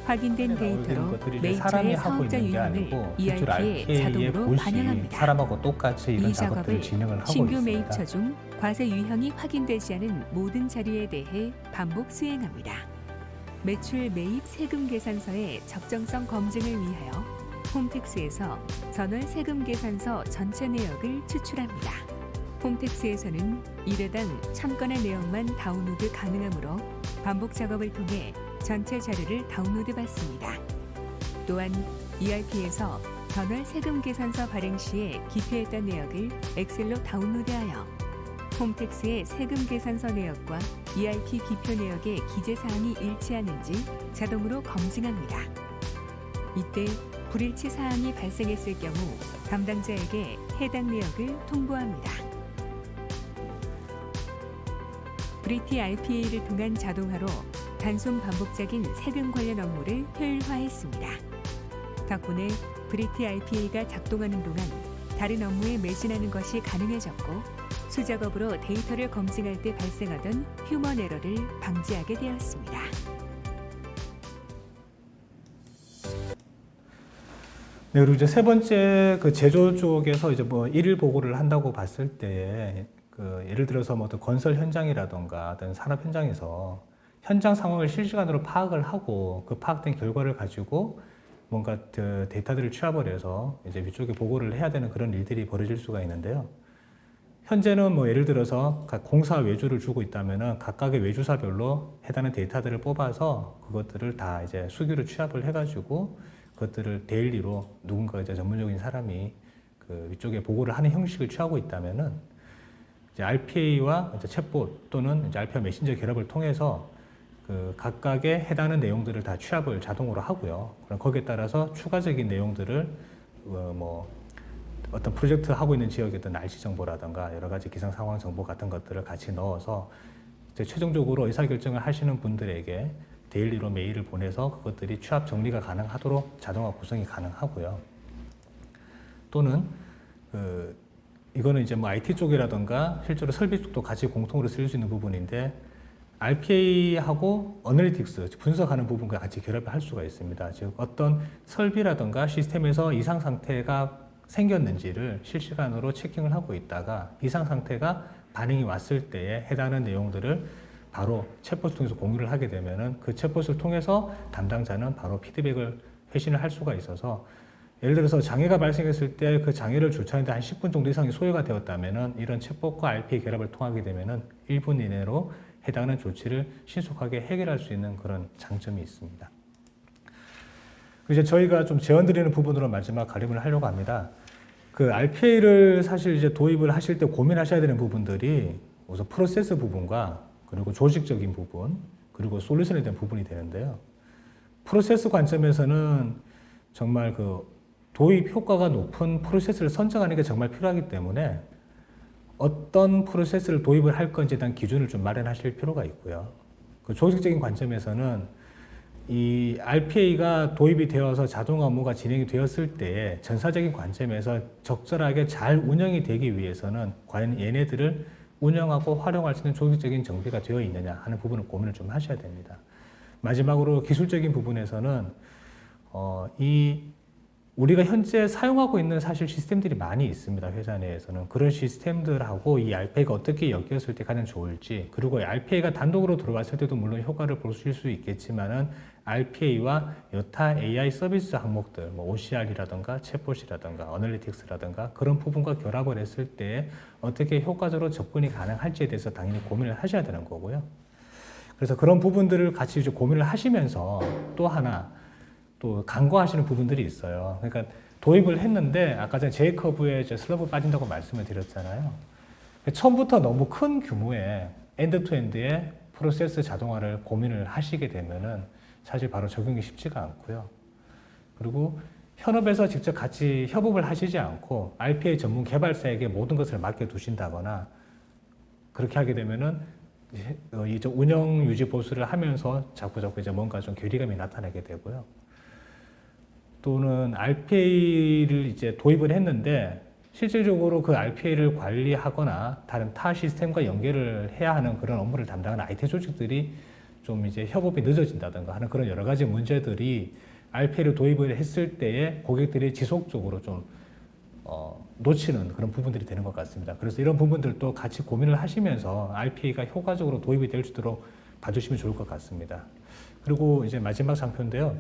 확인된 데이터로 매입처의 사업자 유형을 ERP에 자동으로 반영합니다. 사람하고 똑같이 이런 이 작업들을 작업을 진행을 하고 신규 있습니다. 매입처 중 과세 유형이 확인되지 않은 모든 자료에 대해 반복 수행합니다. 매출 매입 세금 계산서의 적정성 검증을 위하여 홈택스에서 전월 세금 계산서 전체 내역을 추출합니다. 홈택스에서는 일회당 1000건의 내역만 다운로드 가능하므로 반복 작업을 통해 전체 자료를 다운로드 받습니다. 또한 ERP에서 전월 세금 계산서 발행 시에 기표했던 내역을 엑셀로 다운로드하여 홈택스의 세금 계산서 내역과 ERP 기표 내역의 기재사항이 일치하는지 자동으로 검증합니다. 이때 불일치 사항이 발생했을 경우 담당자에게 해당 내역을 통보합니다. 브리티 RPA를 통한 자동화로 단순 반복적인 세금 관련 업무를 효율화했습니다. 덕분에 브리티 RPA가 작동하는 동안 다른 업무에 매진하는 것이 가능해졌고 수작업으로 데이터를 검증할 때 발생하던 휴먼 에러를 방지하게 되었습니다. 네, 그리고 이제 세 번째 그 제조 쪽에서 이제 뭐 일일 보고를 한다고 봤을 때 그 예를 들어서 뭐 어떤 건설 현장이라던가 어떤 산업 현장에서 현장 상황을 실시간으로 파악을 하고 그 파악된 결과를 가지고 뭔가 그 데이터들을 취합을 해서 이제 위쪽에 보고를 해야 되는 그런 일들이 벌어질 수가 있는데요. 현재는 뭐 예를 들어서 각 공사 외주를 주고 있다면은 각각의 외주사별로 해당하는 데이터들을 뽑아서 그것들을 다 이제 수기로 취합을 해가지고 그것들을 데일리로 누군가 이제 전문적인 사람이 그 위쪽에 보고를 하는 형식을 취하고 있다면은 이제 RPA와 이제 챗봇 또는 이제 RPA 메신저 결합을 통해서 그 각각의 해당하는 내용들을 다 취합을 자동으로 하고요. 그럼 거기에 따라서 추가적인 내용들을 뭐 어떤 프로젝트 하고 있는 지역의 어떤 날씨 정보라든가 여러 가지 기상 상황 정보 같은 것들을 같이 넣어서 이제 최종적으로 의사결정을 하시는 분들에게 데일리로 메일을 보내서 그것들이 취합 정리가 가능하도록 자동화 구성이 가능하고요. 또는 이거는 이제 뭐 IT 쪽이라든가 실제로 설비 쪽도 같이 공통으로 쓸 수 있는 부분인데 RPA하고 어널리틱스, 분석하는 부분과 같이 결합을 할 수가 있습니다. 즉 어떤 설비라든가 시스템에서 이상 상태가 생겼는지를 실시간으로 체킹을 하고 있다가 이상 상태가 반응이 왔을 때에 해당하는 내용들을 바로 챗봇을 통해서 공유를 하게 되면은 그 챗봇을 통해서 담당자는 바로 피드백을 회신을 할 수가 있어서 예를 들어서 장애가 발생했을 때 그 장애를 조치하는데 한 10분 정도 이상이 소요가 되었다면은 이런 챗봇과 RPA 결합을 통하게 되면은 1분 이내로 해당하는 조치를 신속하게 해결할 수 있는 그런 장점이 있습니다. 이제 저희가 좀 제언드리는 부분으로 마지막 가림을 하려고 합니다. 그 RPA를 사실 이제 도입을 하실 때 고민하셔야 되는 부분들이 우선 프로세스 부분과 그리고 조직적인 부분 그리고 솔루션에 대한 부분이 되는데요. 프로세스 관점에서는 정말 그 도입 효과가 높은 프로세스를 선정하는 게 정말 필요하기 때문에 어떤 프로세스를 도입을 할 건지에 대한 기준을 좀 마련하실 필요가 있고요. 그 조직적인 관점에서는 이 RPA가 도입이 되어서 자동화 업무가 진행이 되었을 때 전사적인 관점에서 적절하게 잘 운영이 되기 위해서는 과연 얘네들을 운영하고 활용할 수 있는 조직적인 정비가 되어 있느냐 하는 부분을 고민을 좀 하셔야 됩니다. 마지막으로 기술적인 부분에서는 우리가 현재 사용하고 있는 사실 시스템들이 많이 있습니다. 회사 내에서는. 그런 시스템들하고 이 RPA가 어떻게 엮였을 때 가장 좋을지, 그리고 RPA가 단독으로 들어왔을 때도 물론 효과를 보실 수 있겠지만은 RPA와 여타 AI 서비스 항목들, 뭐 OCR이라든가 챗봇이라든가 어널리틱스라든가 그런 부분과 결합을 했을 때 어떻게 효과적으로 접근이 가능할지에 대해서 당연히 고민을 하셔야 되는 거고요. 그래서 그런 부분들을 같이 이제 고민을 하시면서 또 하나 또 간과하시는 부분들이 있어요. 그러니까 도입을 했는데 아까 전에 J커브에 슬럼프 빠진다고 말씀을 드렸잖아요. 처음부터 너무 큰 규모의 엔드투엔드의 프로세스 자동화를 고민을 하시게 되면은 사실 바로 적용이 쉽지가 않고요. 그리고 현업에서 직접 같이 협업을 하시지 않고 RPA 전문 개발사에게 모든 것을 맡겨두신다거나 그렇게 하게 되면은 이제 운영 유지 보수를 하면서 자꾸 이제 뭔가 좀 괴리감이 나타나게 되고요. 또는 RPA를 이제 도입을 했는데 실질적으로 그 RPA를 관리하거나 다른 타 시스템과 연결을 해야 하는 그런 업무를 담당하는 IT 조직들이 좀 이제 협업이 늦어진다든가 하는 그런 여러 가지 문제들이 RPA를 도입을 했을 때에 고객들이 지속적으로 좀 놓치는 그런 부분들이 되는 것 같습니다. 그래서 이런 부분들도 같이 고민을 하시면서 RPA가 효과적으로 도입이 될 수 있도록 봐주시면 좋을 것 같습니다. 그리고 이제 마지막 장표인데요.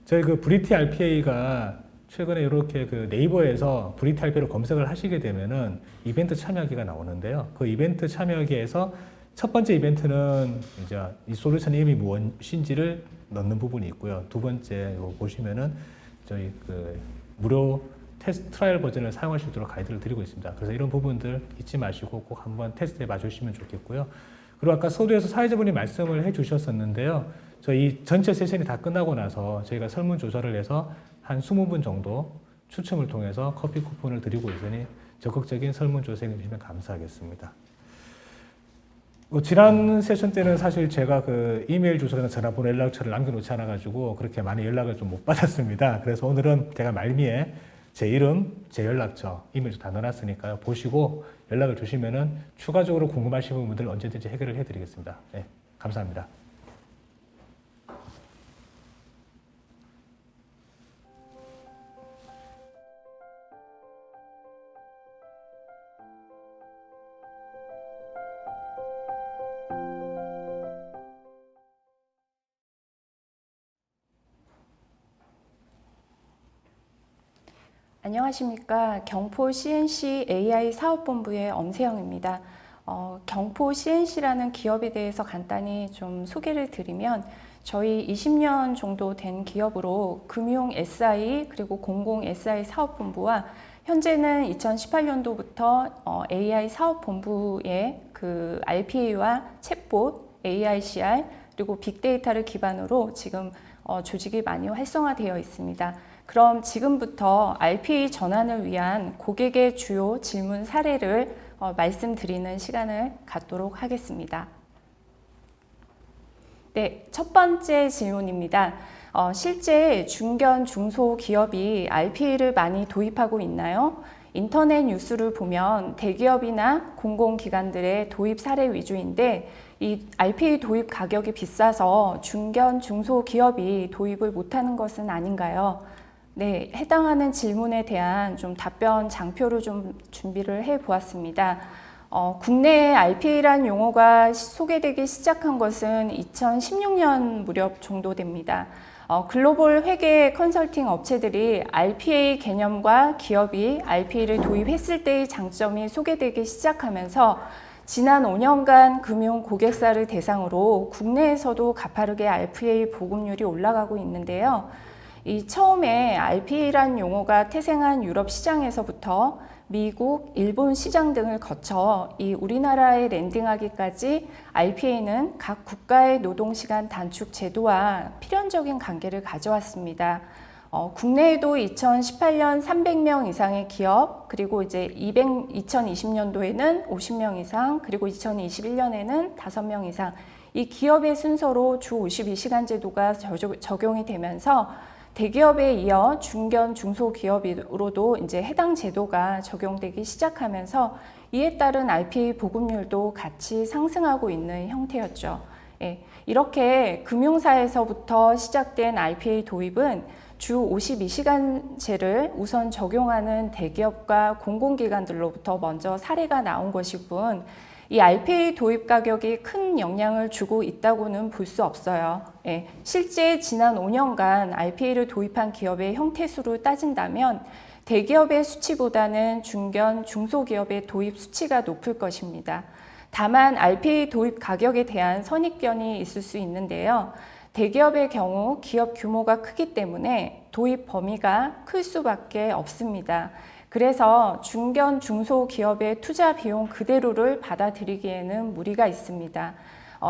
저희 그 브리티 RPA가 최근에 이렇게 그 네이버에서 브리티 RPA로 검색을 하시게 되면은 이벤트 참여하기가 나오는데요. 그 이벤트 참여하기에서 첫 번째 이벤트는 이제 이 솔루션의 의미 무엇인지를 넣는 부분이 있고요. 두 번째 이거 보시면은 저희 그 무료 테스트 트라이얼 버전을 사용하실 수 있도록 가이드를 드리고 있습니다. 그래서 이런 부분들 잊지 마시고 꼭 한번 테스트해 봐 주시면 좋겠고요. 그리고 아까 서두에서 사회자분이 말씀을 해 주셨었는데요. 저희 전체 세션이 다 끝나고 나서 저희가 설문조사를 해서 한 20분 정도 추첨을 통해서 커피 쿠폰을 드리고 있으니 적극적인 설문조사해 주시면 감사하겠습니다. 지난 세션 때는 사실 제가 그 이메일 주소나 전화번호 연락처를 남겨놓지 않아가지고 그렇게 많이 연락을 좀 못 받았습니다. 그래서 오늘은 제가 말미에 제 이름, 제 연락처, 이메일 다 넣어놨으니까요. 보시고 연락을 주시면은 추가적으로 궁금하신 부분들 언제든지 해결을 해드리겠습니다. 네, 감사합니다. 안녕하십니까. 경포 CNC AI 사업본부의 엄세영입니다. 경포 CNC라는 기업에 대해서 간단히 좀 소개를 드리면 저희 20년 정도 된 기업으로 금융 SI 그리고 공공 SI 사업본부와 현재는 2018년도부터 AI 사업본부의 그 RPA와 챗봇, AICR 그리고 빅데이터를 기반으로 지금 조직이 많이 활성화되어 있습니다. 그럼 지금부터 RPA 전환을 위한 고객의 주요 질문 사례를 말씀드리는 시간을 갖도록 하겠습니다. 네, 첫 번째 질문입니다. 실제 중견, 중소 기업이 RPA를 많이 도입하고 있나요? 인터넷 뉴스를 보면 대기업이나 공공기관들의 도입 사례 위주인데 이 RPA 도입 가격이 비싸서 중견, 중소 기업이 도입을 못하는 것은 아닌가요? 네, 해당하는 질문에 대한 좀 답변 장표를 좀 준비를 해 보았습니다. 국내에 RPA라는 용어가 소개되기 시작한 것은 2016년 무렵 정도 됩니다. 글로벌 회계 컨설팅 업체들이 RPA 개념과 기업이 RPA를 도입했을 때의 장점이 소개되기 시작하면서 지난 5년간 금융 고객사를 대상으로 국내에서도 가파르게 RPA 보급률이 올라가고 있는데요. 이 처음에 RPA라는 용어가 태생한 유럽 시장에서부터 미국, 일본 시장 등을 거쳐 이 우리나라에 랜딩하기까지 RPA는 각 국가의 노동시간 단축 제도와 필연적인 관계를 가져왔습니다. 국내에도 2018년 300명 이상의 기업, 그리고 이제 2020년도에는 50명 이상, 그리고 2021년에는 5명 이상, 이 기업의 순서로 주 52시간 제도가 적용이 되면서 대기업에 이어 중견, 중소기업으로도 이제 해당 제도가 적용되기 시작하면서 이에 따른 RPA 보급률도 같이 상승하고 있는 형태였죠. 예, 이렇게 금융사에서부터 시작된 RPA 도입은 주 52시간제를 우선 적용하는 대기업과 공공기관들로부터 먼저 사례가 나온 것이군 이 RPA 도입 가격이 큰 영향을 주고 있다고는 볼 수 없어요. 예, 실제 지난 5년간 RPA를 도입한 기업의 형태수를 따진다면 대기업의 수치보다는 중견, 중소기업의 도입 수치가 높을 것입니다. 다만 RPA 도입 가격에 대한 선입견이 있을 수 있는데요. 대기업의 경우 기업 규모가 크기 때문에 도입 범위가 클 수밖에 없습니다. 그래서 중견, 중소기업의 투자 비용 그대로를 받아들이기에는 무리가 있습니다.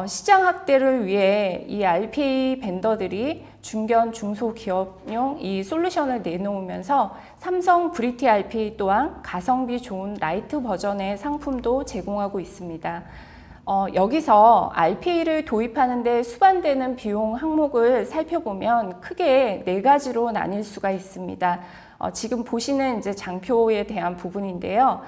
시장 확대를 위해 이 RPA 벤더들이 중견, 중소기업용 이 솔루션을 내놓으면서 삼성 브리티 RPA 또한 가성비 좋은 라이트 버전의 상품도 제공하고 있습니다. 여기서 RPA를 도입하는 데 수반되는 비용 항목을 살펴보면 크게 4가지로 나뉠 수가 있습니다. 지금 보시는 이제 장표에 대한 부분인데요.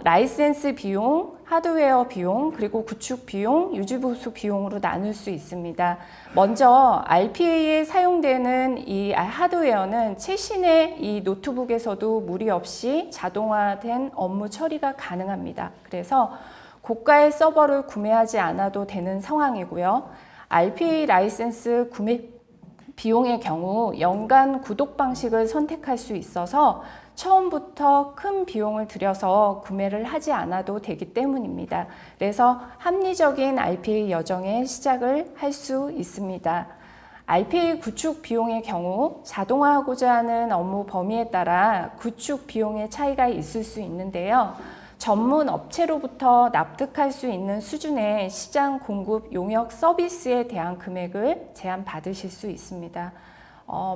라이센스 비용, 하드웨어 비용, 그리고 구축 비용, 유지보수 비용으로 나눌 수 있습니다. 먼저 RPA에 사용되는 이 하드웨어는 최신의 이 노트북에서도 무리 없이 자동화된 업무 처리가 가능합니다. 그래서 고가의 서버를 구매하지 않아도 되는 상황이고요. RPA 라이센스 구매 비용의 경우 연간 구독 방식을 선택할 수 있어서 처음부터 큰 비용을 들여서 구매를 하지 않아도 되기 때문입니다. 그래서 합리적인 RPA 여정의 시작을 할 수 있습니다. RPA 구축 비용의 경우 자동화하고자 하는 업무 범위에 따라 구축 비용의 차이가 있을 수 있는데요. 전문 업체로부터 납득할 수 있는 수준의 시장 공급 용역 서비스에 대한 금액을 제한받으실 수 있습니다.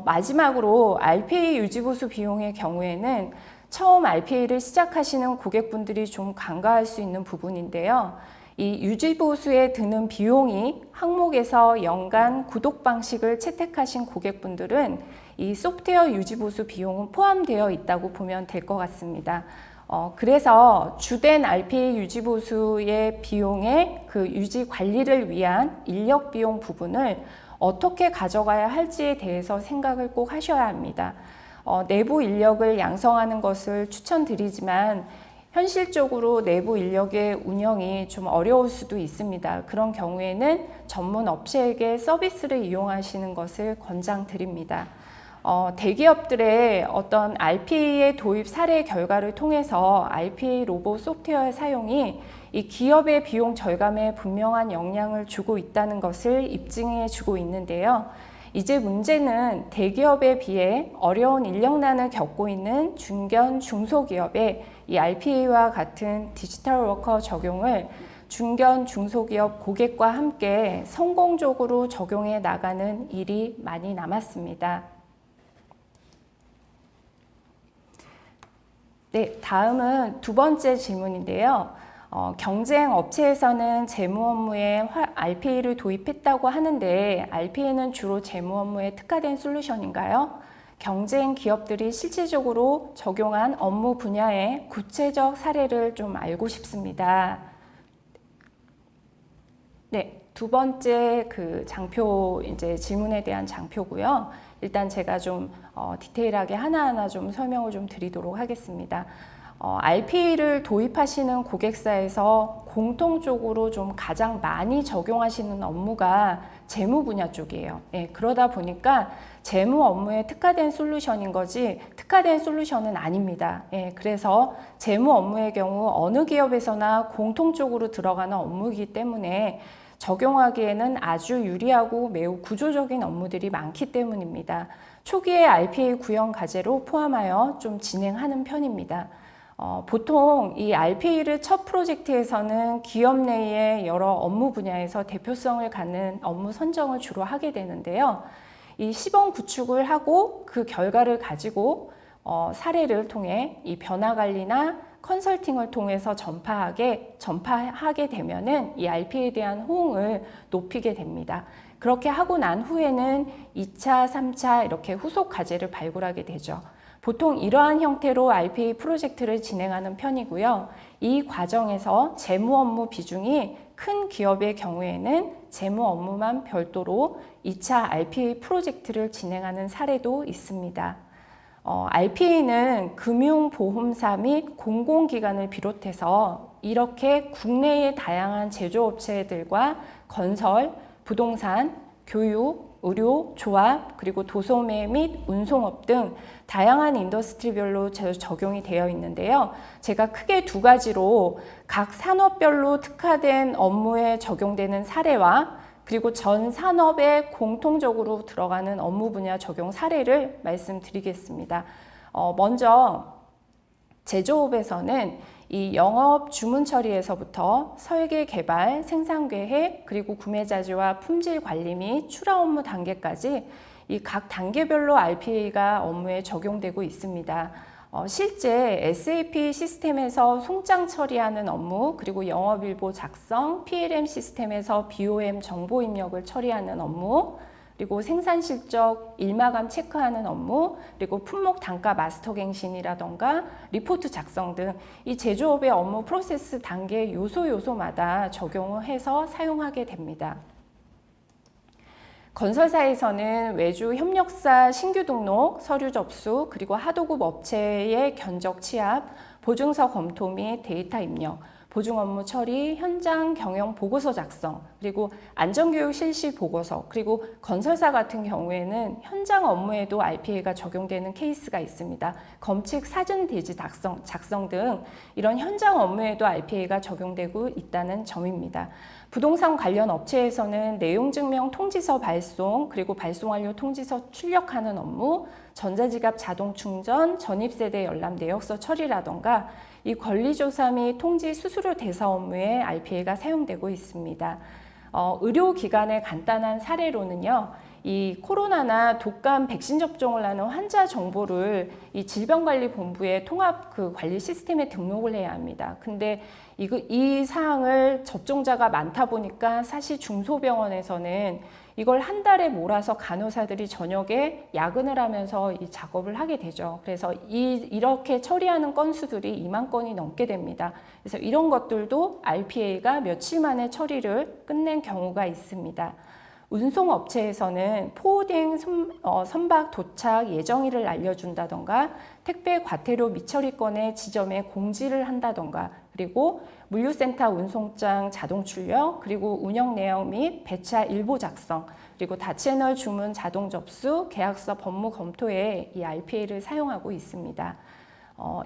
마지막으로 RPA 유지보수 비용의 경우에는 처음 RPA를 시작하시는 고객분들이 좀 간과할 수 있는 부분인데요. 이 유지보수에 드는 비용이 항목에서 연간 구독 방식을 채택하신 고객분들은 이 소프트웨어 유지보수 비용은 포함되어 있다고 보면 될 것 같습니다. 그래서 주된 RPA 유지보수의 비용의 그 유지 관리를 위한 인력 비용 부분을 어떻게 가져가야 할지에 대해서 생각을 꼭 하셔야 합니다. 내부 인력을 양성하는 것을 추천드리지만 현실적으로 내부 인력의 운영이 좀 어려울 수도 있습니다. 그런 경우에는 전문 업체에게 서비스를 이용하시는 것을 권장드립니다. 대기업들의 어떤 RPA의 도입 사례 결과를 통해서 RPA 로봇 소프트웨어의 사용이 이 기업의 비용 절감에 분명한 영향을 주고 있다는 것을 입증해 주고 있는데요. 이제 문제는 대기업에 비해 어려운 인력난을 겪고 있는 중견, 중소기업에 이 RPA와 같은 디지털 워커 적용을 중견, 중소기업 고객과 함께 성공적으로 적용해 나가는 일이 많이 남았습니다. 네, 다음은 두 번째 질문인데요. 경쟁 업체에서는 재무 업무에 RPA를 도입했다고 하는데 RPA는 주로 재무 업무에 특화된 솔루션인가요? 경쟁 기업들이 실질적으로 적용한 업무 분야의 구체적 사례를 좀 알고 싶습니다. 네, 두 번째 그 장표 이제 질문에 대한 장표고요. 일단 제가 좀 디테일하게 하나하나 좀 설명을 좀 드리도록 하겠습니다. RPA를 도입하시는 고객사에서 공통적으로 좀 가장 많이 적용하시는 업무가 재무 분야 쪽이에요. 예, 그러다 보니까 재무 업무에 특화된 솔루션인 거지 특화된 솔루션은 아닙니다. 예, 그래서 재무 업무의 경우 어느 기업에서나 공통적으로 들어가는 업무이기 때문에 적용하기에는 아주 유리하고 매우 구조적인 업무들이 많기 때문입니다. 초기에 RPA 구형 과제로 포함하여 좀 진행하는 편입니다. 보통 이 RPA를 첫 프로젝트에서는 기업 내의 여러 업무 분야에서 대표성을 갖는 업무 선정을 주로 하게 되는데요. 이 시범 구축을 하고 그 결과를 가지고 사례를 통해 이 변화 관리나 컨설팅을 통해서 전파하게 되면은 이 RPA에 대한 호응을 높이게 됩니다. 그렇게 하고 난 후에는 2차, 3차 이렇게 후속 과제를 발굴하게 되죠. 보통 이러한 형태로 RPA 프로젝트를 진행하는 편이고요. 이 과정에서 재무 업무 비중이 큰 기업의 경우에는 재무 업무만 별도로 2차 RPA 프로젝트를 진행하는 사례도 있습니다. RPA는 금융보험사 및 공공기관을 비롯해서 이렇게 국내의 다양한 제조업체들과 건설, 부동산, 교육, 의료, 조합, 그리고 도소매 및 운송업 등 다양한 인더스트리별로 적용이 되어 있는데요. 제가 크게 두 가지로 각 산업별로 특화된 업무에 적용되는 사례와 그리고 전 산업에 공통적으로 들어가는 업무 분야 적용 사례를 말씀드리겠습니다. 먼저 제조업에서는 이 영업 주문 처리에서부터 설계 개발, 생산 계획, 그리고 구매자재와 품질 관리 및 출하 업무 단계까지 이 각 단계별로 RPA가 업무에 적용되고 있습니다. 실제 SAP 시스템에서 송장 처리하는 업무, 그리고 영업일보 작성, PLM 시스템에서 BOM 정보 입력을 처리하는 업무, 그리고 생산 실적 일마감 체크하는 업무, 그리고 품목 단가 마스터 갱신이라던가 리포트 작성 등 이 제조업의 업무 프로세스 단계 요소마다 적용을 해서 사용하게 됩니다. 건설사에서는 외주 협력사 신규 등록, 서류 접수, 그리고 하도급 업체의 견적 취합, 보증서 검토 및 데이터 입력, 보증 업무 처리, 현장 경영 보고서 작성, 그리고 안전교육 실시 보고서, 그리고 건설사 같은 경우에는 현장 업무에도 RPA가 적용되는 케이스가 있습니다. 검칙 사전 대지 작성 등 이런 현장 업무에도 RPA가 적용되고 있다는 점입니다. 부동산 관련 업체에서는 내용증명 통지서 발송, 그리고 발송 완료 통지서 출력하는 업무, 전자지갑 자동 충전, 전입세대 열람 내역서 처리라던가 이 권리조사 및 통지 수수료 대사 업무에 RPA가 사용되고 있습니다. 의료기관의 간단한 사례로는요. 이 코로나나 독감 백신 접종을 하는 환자 정보를 이 질병관리본부의 통합 그 관리 시스템에 등록을 해야 합니다. 근데 이 사항을 접종자가 많다 보니까 사실 중소병원에서는 이걸 한 달에 몰아서 간호사들이 저녁에 야근을 하면서 이 작업을 하게 되죠. 그래서 이렇게 처리하는 건수들이 2만 건이 넘게 됩니다. 그래서 이런 것들도 RPA가 며칠 만에 처리를 끝낸 경우가 있습니다. 운송업체에서는 포딩 선박 도착 예정일을 알려준다던가 택배 과태료 미처리 건의 지점에 공지를 한다던가 그리고 물류센터 운송장 자동 출력 그리고 운영 내역 및 배차 일보 작성 그리고 다채널 주문 자동 접수 계약서 법무 검토에 이 RPA를 사용하고 있습니다.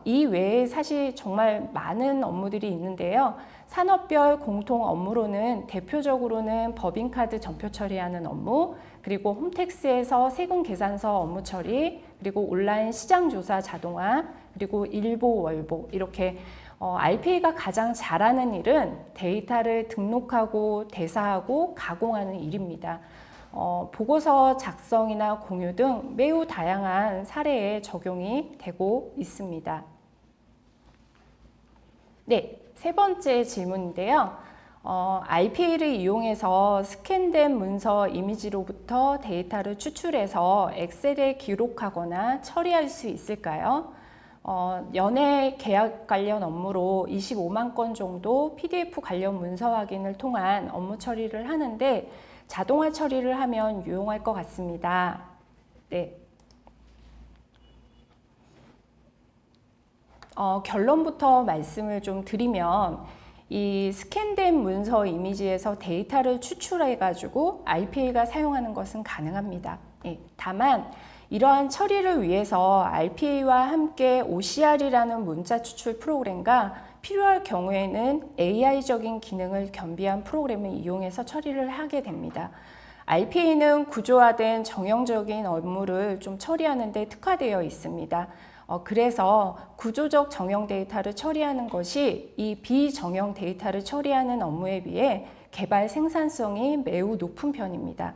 이 외에 사실 정말 많은 업무들이 있는데요. 산업별 공통 업무로는 대표적으로는 법인카드 전표 처리하는 업무, 그리고 홈택스에서 세금 계산서 업무 처리, 그리고 온라인 시장조사 자동화, 그리고 일보, 월보 이렇게 RPA가 가장 잘하는 일은 데이터를 등록하고 대사하고 가공하는 일입니다. 보고서 작성이나 공유 등 매우 다양한 사례에 적용이 되고 있습니다. 네, 세 번째 질문인데요. RPA를 이용해서 스캔된 문서 이미지로부터 데이터를 추출해서 엑셀에 기록하거나 처리할 수 있을까요? 연애 계약 관련 업무로 25만 건 정도 PDF 관련 문서 확인을 통한 업무 처리를 하는데 자동화 처리를 하면 유용할 것 같습니다. 네. 결론부터 말씀을 좀 드리면 이 스캔된 문서 이미지에서 데이터를 추출해가지고 RPA가 사용하는 것은 가능합니다. 네. 다만 이러한 처리를 위해서 RPA와 함께 OCR이라는 문자 추출 프로그램과 필요할 경우에는 AI적인 기능을 겸비한 프로그램을 이용해서 처리를 하게 됩니다. RPA는 구조화된 정형적인 업무를 좀 처리하는 데 특화되어 있습니다. 그래서 구조적 정형 데이터를 처리하는 것이 이 비정형 데이터를 처리하는 업무에 비해 개발 생산성이 매우 높은 편입니다.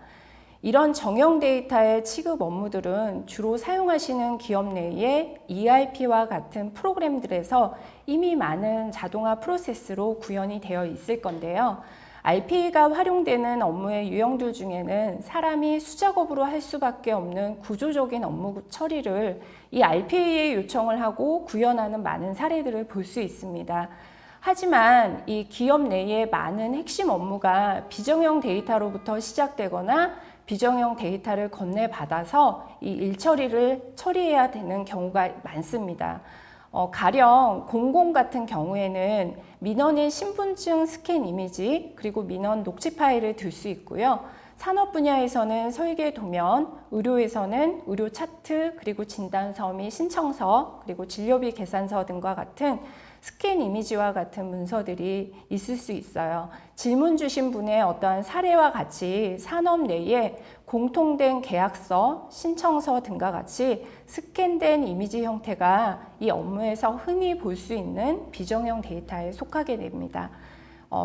이런 정형 데이터의 취급 업무들은 주로 사용하시는 기업 내에 ERP와 같은 프로그램들에서 이미 많은 자동화 프로세스로 구현이 되어 있을 건데요. RPA가 활용되는 업무의 유형들 중에는 사람이 수작업으로 할 수밖에 없는 구조적인 업무 처리를 이 RPA에 요청을 하고 구현하는 많은 사례들을 볼 수 있습니다. 하지만 이 기업 내의 많은 핵심 업무가 비정형 데이터로부터 시작되거나 비정형 데이터를 건네받아서 이 일처리를 처리해야 되는 경우가 많습니다. 가령 공공 같은 경우에는 민원인 신분증 스캔 이미지 그리고 민원 녹취 파일을 들 수 있고요. 산업 분야에서는 설계 도면, 의료에서는 의료 차트, 그리고 진단서 및 신청서, 그리고 진료비 계산서 등과 같은 스캔 이미지와 같은 문서들이 있을 수 있어요. 질문 주신 분의 어떠한 사례와 같이 산업 내에 공통된 계약서, 신청서 등과 같이 스캔된 이미지 형태가 이 업무에서 흔히 볼 수 있는 비정형 데이터에 속하게 됩니다.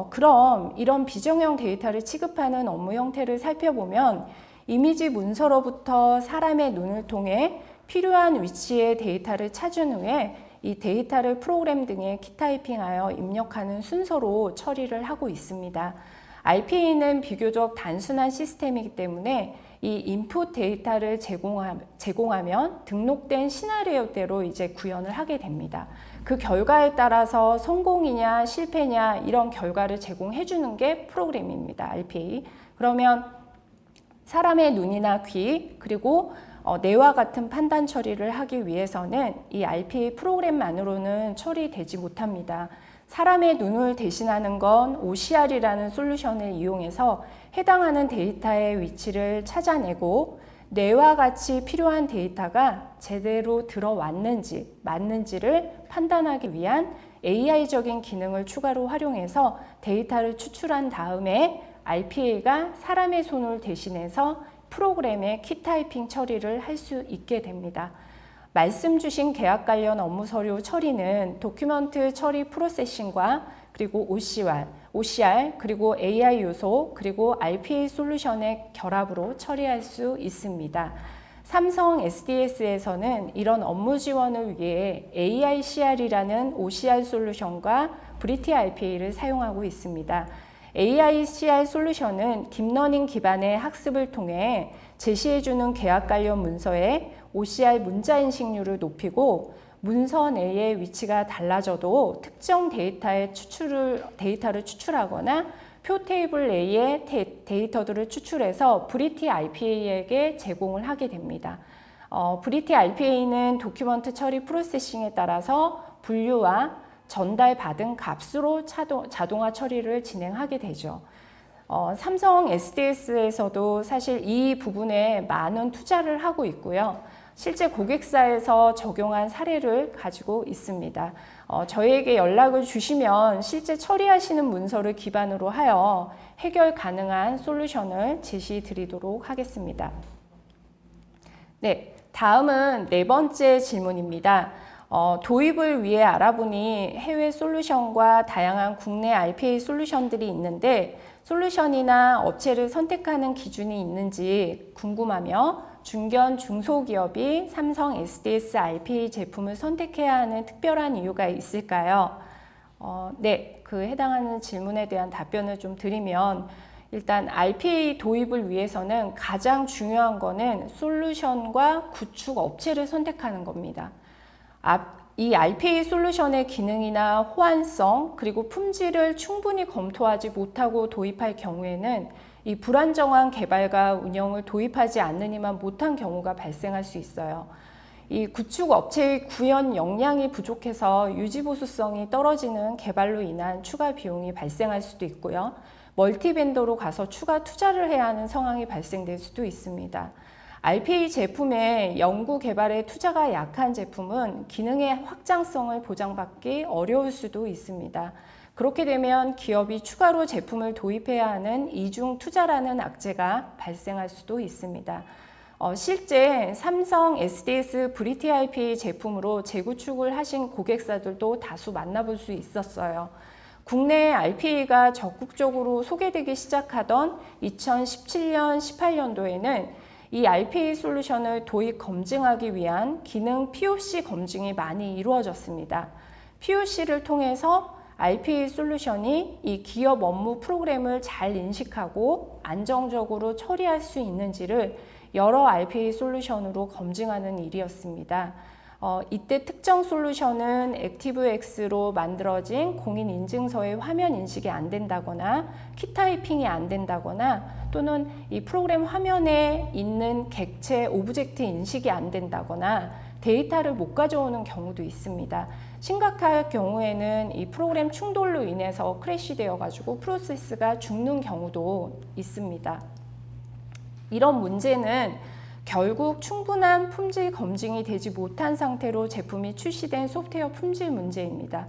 그럼 이런 비정형 데이터를 취급하는 업무 형태를 살펴보면 이미지 문서로부터 사람의 눈을 통해 필요한 위치의 데이터를 찾은 후에 이 데이터를 프로그램 등에 키타이핑하여 입력하는 순서로 처리를 하고 있습니다. RPA는 비교적 단순한 시스템이기 때문에 이 인풋 데이터를 제공하면 등록된 시나리오대로 이제 구현을 하게 됩니다. 그 결과에 따라서 성공이냐 실패냐 이런 결과를 제공해 주는 게 프로그램입니다. RPA. 그러면 사람의 눈이나 귀 그리고 뇌와 같은 판단 처리를 하기 위해서는 이 RPA 프로그램만으로는 처리되지 못합니다. 사람의 눈을 대신하는 건 OCR이라는 솔루션을 이용해서 해당하는 데이터의 위치를 찾아내고 뇌와 같이 필요한 데이터가 제대로 들어왔는지 맞는지를 판단하기 위한 AI적인 기능을 추가로 활용해서 데이터를 추출한 다음에 RPA가 사람의 손을 대신해서 프로그램의 키타이핑 처리를 할 수 있게 됩니다. 말씀 주신 계약 관련 업무 서류 처리는 도큐먼트 처리 프로세싱과 그리고 OCR 그리고 AI 요소 그리고 RPA 솔루션의 결합으로 처리할 수 있습니다. 삼성 SDS에서는 이런 업무 지원을 위해 AICR이라는 OCR 솔루션과 브리티 RPA를 사용하고 있습니다. AICR 솔루션은 딥러닝 기반의 학습을 통해 제시해주는 계약 관련 문서에 OCR 문자 인식률을 높이고 문서 내의 위치가 달라져도 특정 데이터를 추출하거나 표 테이블 내의 데이터들을 추출해서 브리티 RPA에게 제공을 하게 됩니다. 브리티 RPA는 도큐먼트 처리 프로세싱에 따라서 분류와 전달받은 값으로 자동화 처리를 진행하게 되죠. 삼성 SDS에서도 사실 이 부분에 많은 투자를 하고 있고요. 실제 고객사에서 적용한 사례를 가지고 있습니다. 저희에게 연락을 주시면 실제 처리하시는 문서를 기반으로 하여 해결 가능한 솔루션을 제시해 드리도록 하겠습니다. 네, 다음은 네 번째 질문입니다. 도입을 위해 알아보니 해외 솔루션과 다양한 국내 RPA 솔루션들이 있는데 솔루션이나 업체를 선택하는 기준이 있는지 궁금하며 중견 중소기업이 삼성 SDS RPA 제품을 선택해야 하는 특별한 이유가 있을까요? 네, 그 해당하는 질문에 대한 답변을 좀 드리면 일단 RPA 도입을 위해서는 가장 중요한 거는 솔루션과 구축 업체를 선택하는 겁니다. 이 RPA 솔루션의 기능이나 호환성 그리고 품질을 충분히 검토하지 못하고 도입할 경우에는 이 불안정한 개발과 운영을 도입하지 않느니만 못한 경우가 발생할 수 있어요. 이 구축 업체의 구현 역량이 부족해서 유지보수성이 떨어지는 개발로 인한 추가 비용이 발생할 수도 있고요. 멀티벤더로 가서 추가 투자를 해야 하는 상황이 발생될 수도 있습니다. RPA 제품의 연구 개발에 투자가 약한 제품은 기능의 확장성을 보장받기 어려울 수도 있습니다. 그렇게 되면 기업이 추가로 제품을 도입해야 하는 이중 투자라는 악재가 발생할 수도 있습니다. 실제 삼성 SDS 브리티 RPA 제품으로 재구축을 하신 고객사들도 다수 만나볼 수 있었어요. 국내 RPA가 적극적으로 소개되기 시작하던 2017년, 18년도에는 이 RPA 솔루션을 도입 검증하기 위한 기능 POC 검증이 많이 이루어졌습니다. POC를 통해서 RPA 솔루션이 이 기업 업무 프로그램을 잘 인식하고 안정적으로 처리할 수 있는지를 여러 RPA 솔루션으로 검증하는 일이었습니다. 이때 특정 솔루션은 액티브X로 만들어진 공인인증서의 화면 인식이 안 된다거나 키 타이핑이 안 된다거나 또는 이 프로그램 화면에 있는 객체 오브젝트 인식이 안 된다거나 데이터를 못 가져오는 경우도 있습니다. 심각할 경우에는 이 프로그램 충돌로 인해서 크래시 되어가지고 프로세스가 죽는 경우도 있습니다. 이런 문제는 결국 충분한 품질 검증이 되지 못한 상태로 제품이 출시된 소프트웨어 품질 문제입니다.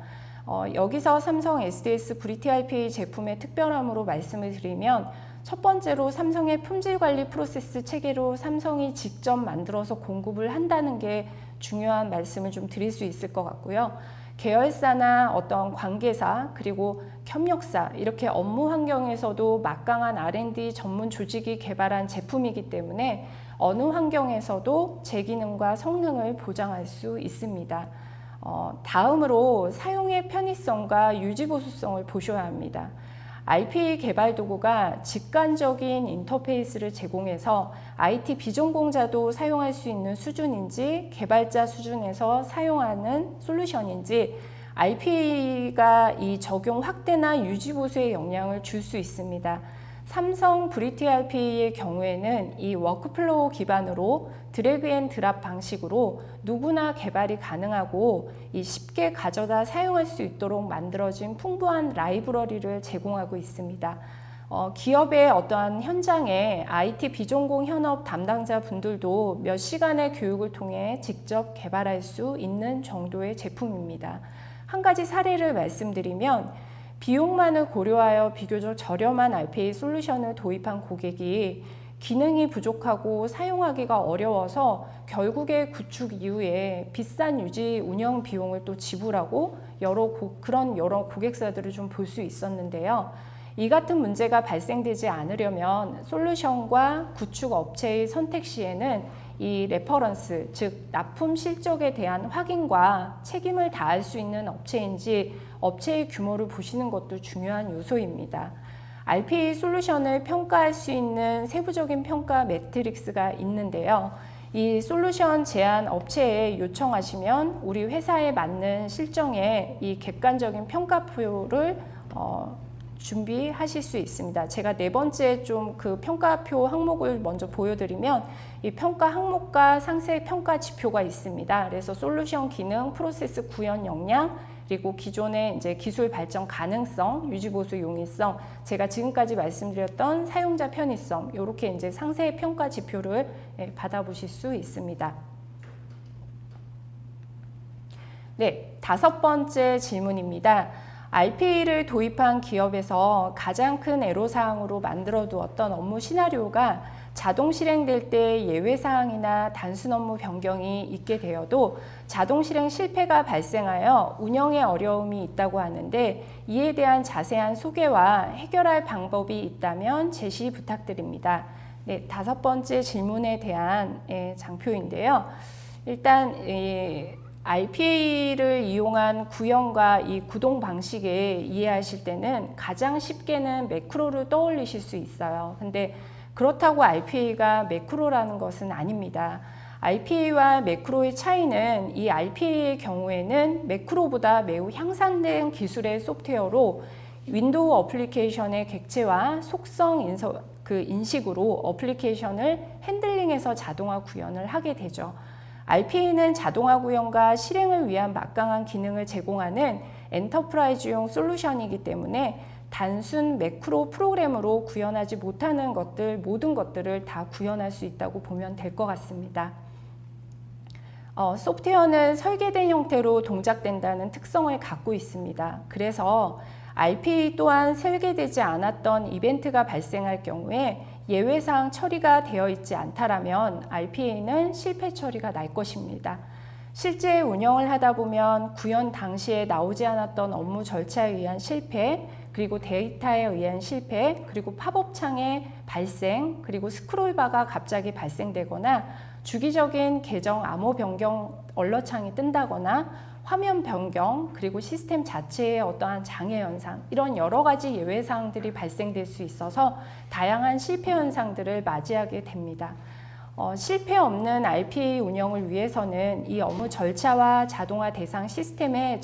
여기서 삼성 SDS 브리티 RPA 제품의 특별함으로 말씀을 드리면 첫 번째로 삼성의 품질 관리 프로세스 체계로 삼성이 직접 만들어서 공급을 한다는 게 중요한 말씀을 좀 드릴 수 있을 것 같고요. 계열사나 어떤 관계사 그리고 협력사 이렇게 업무 환경에서도 막강한 R&D 전문 조직이 개발한 제품이기 때문에 어느 환경에서도 제 기능과 성능을 보장할 수 있습니다. 다음으로 사용의 편의성과 유지보수성을 보셔야 합니다. RPA 개발 도구가 직관적인 인터페이스를 제공해서 IT 비전공자도 사용할 수 있는 수준인지 개발자 수준에서 사용하는 솔루션인지 RPA가 이 적용 확대나 유지 보수에 영향을 줄 수 있습니다. 삼성 브리티 RPA의 경우에는 이 워크플로우 기반으로 드래그 앤 드랍 방식으로 누구나 개발이 가능하고 이 쉽게 가져다 사용할 수 있도록 만들어진 풍부한 라이브러리를 제공하고 있습니다. 기업의 어떠한 현장에 IT 비전공 현업 담당자 분들도 몇 시간의 교육을 통해 직접 개발할 수 있는 정도의 제품입니다. 한 가지 사례를 말씀드리면 비용만을 고려하여 비교적 저렴한 RPA 솔루션을 도입한 고객이 기능이 부족하고 사용하기가 어려워서 결국에 구축 이후에 비싼 유지 운영 비용을 또 지불하고 그런 여러 고객사들을 좀 볼 수 있었는데요. 이 같은 문제가 발생되지 않으려면 솔루션과 구축 업체의 선택 시에는 이 레퍼런스, 즉 납품 실적에 대한 확인과 책임을 다할 수 있는 업체인지 업체의 규모를 보시는 것도 중요한 요소입니다. RPA 솔루션을 평가할 수 있는 세부적인 평가 매트릭스가 있는데요. 이 솔루션 제안 업체에 요청하시면 우리 회사에 맞는 실정의 이 객관적인 평가표를 준비하실 수 있습니다. 제가 네 번째 좀 그 평가표 항목을 먼저 보여드리면 이 평가 항목과 상세 평가 지표가 있습니다. 그래서 솔루션 기능, 프로세스 구현 역량, 그리고 기존의 이제 기술 발전 가능성, 유지 보수 용이성, 제가 지금까지 말씀드렸던 사용자 편의성, 이렇게 이제 상세 평가 지표를 받아보실 수 있습니다. 네, 5번째 질문입니다. RPA를 도입한 기업에서 가장 큰 애로사항으로 만들어 두었던 업무 시나리오가 자동 실행될 때 예외사항이나 단순 업무 변경이 있게 되어도 자동 실행 실패가 발생하여 운영에 어려움이 있다고 하는데 이에 대한 자세한 소개와 해결할 방법이 있다면 제시 부탁드립니다. 네, 5번째 질문에 대한 장표인데요. 일단 RPA를 이용한 구현과 이 구동 방식에 이해하실 때는 가장 쉽게는 매크로를 떠올리실 수 있어요. 근데 그렇다고 RPA가 매크로라는 것은 아닙니다. RPA와 매크로의 차이는 이 RPA의 경우에는 매크로보다 매우 향상된 기술의 소프트웨어로 윈도우 어플리케이션의 객체와 속성 인식으로 어플리케이션을 핸들링해서 자동화 구현을 하게 되죠. RPA는 자동화 구현과 실행을 위한 막강한 기능을 제공하는 엔터프라이즈용 솔루션이기 때문에 단순 매크로 프로그램으로 구현하지 못하는 모든 것들을 다 구현할 수 있다고 보면 될 것 같습니다. 소프트웨어는 설계된 형태로 동작된다는 특성을 갖고 있습니다. 그래서 RPA 또한 설계되지 않았던 이벤트가 발생할 경우에 예외사항 처리가 되어 있지 않다라면 RPA는 실패 처리가 날 것입니다. 실제 운영을 하다 보면 구현 당시에 나오지 않았던 업무 절차에 의한 실패, 그리고 데이터에 의한 실패, 그리고 팝업 창의 발생, 그리고 스크롤바가 갑자기 발생되거나 주기적인 계정 암호 변경 얼럿창이 뜬다거나 화면 변경, 그리고 시스템 자체의 어떠한 장애 현상, 이런 여러 가지 예외 사항들이 발생될 수 있어서 다양한 실패 현상들을 맞이하게 됩니다. 실패 없는 RPA 운영을 위해서는 이 업무 절차와 자동화 대상 시스템의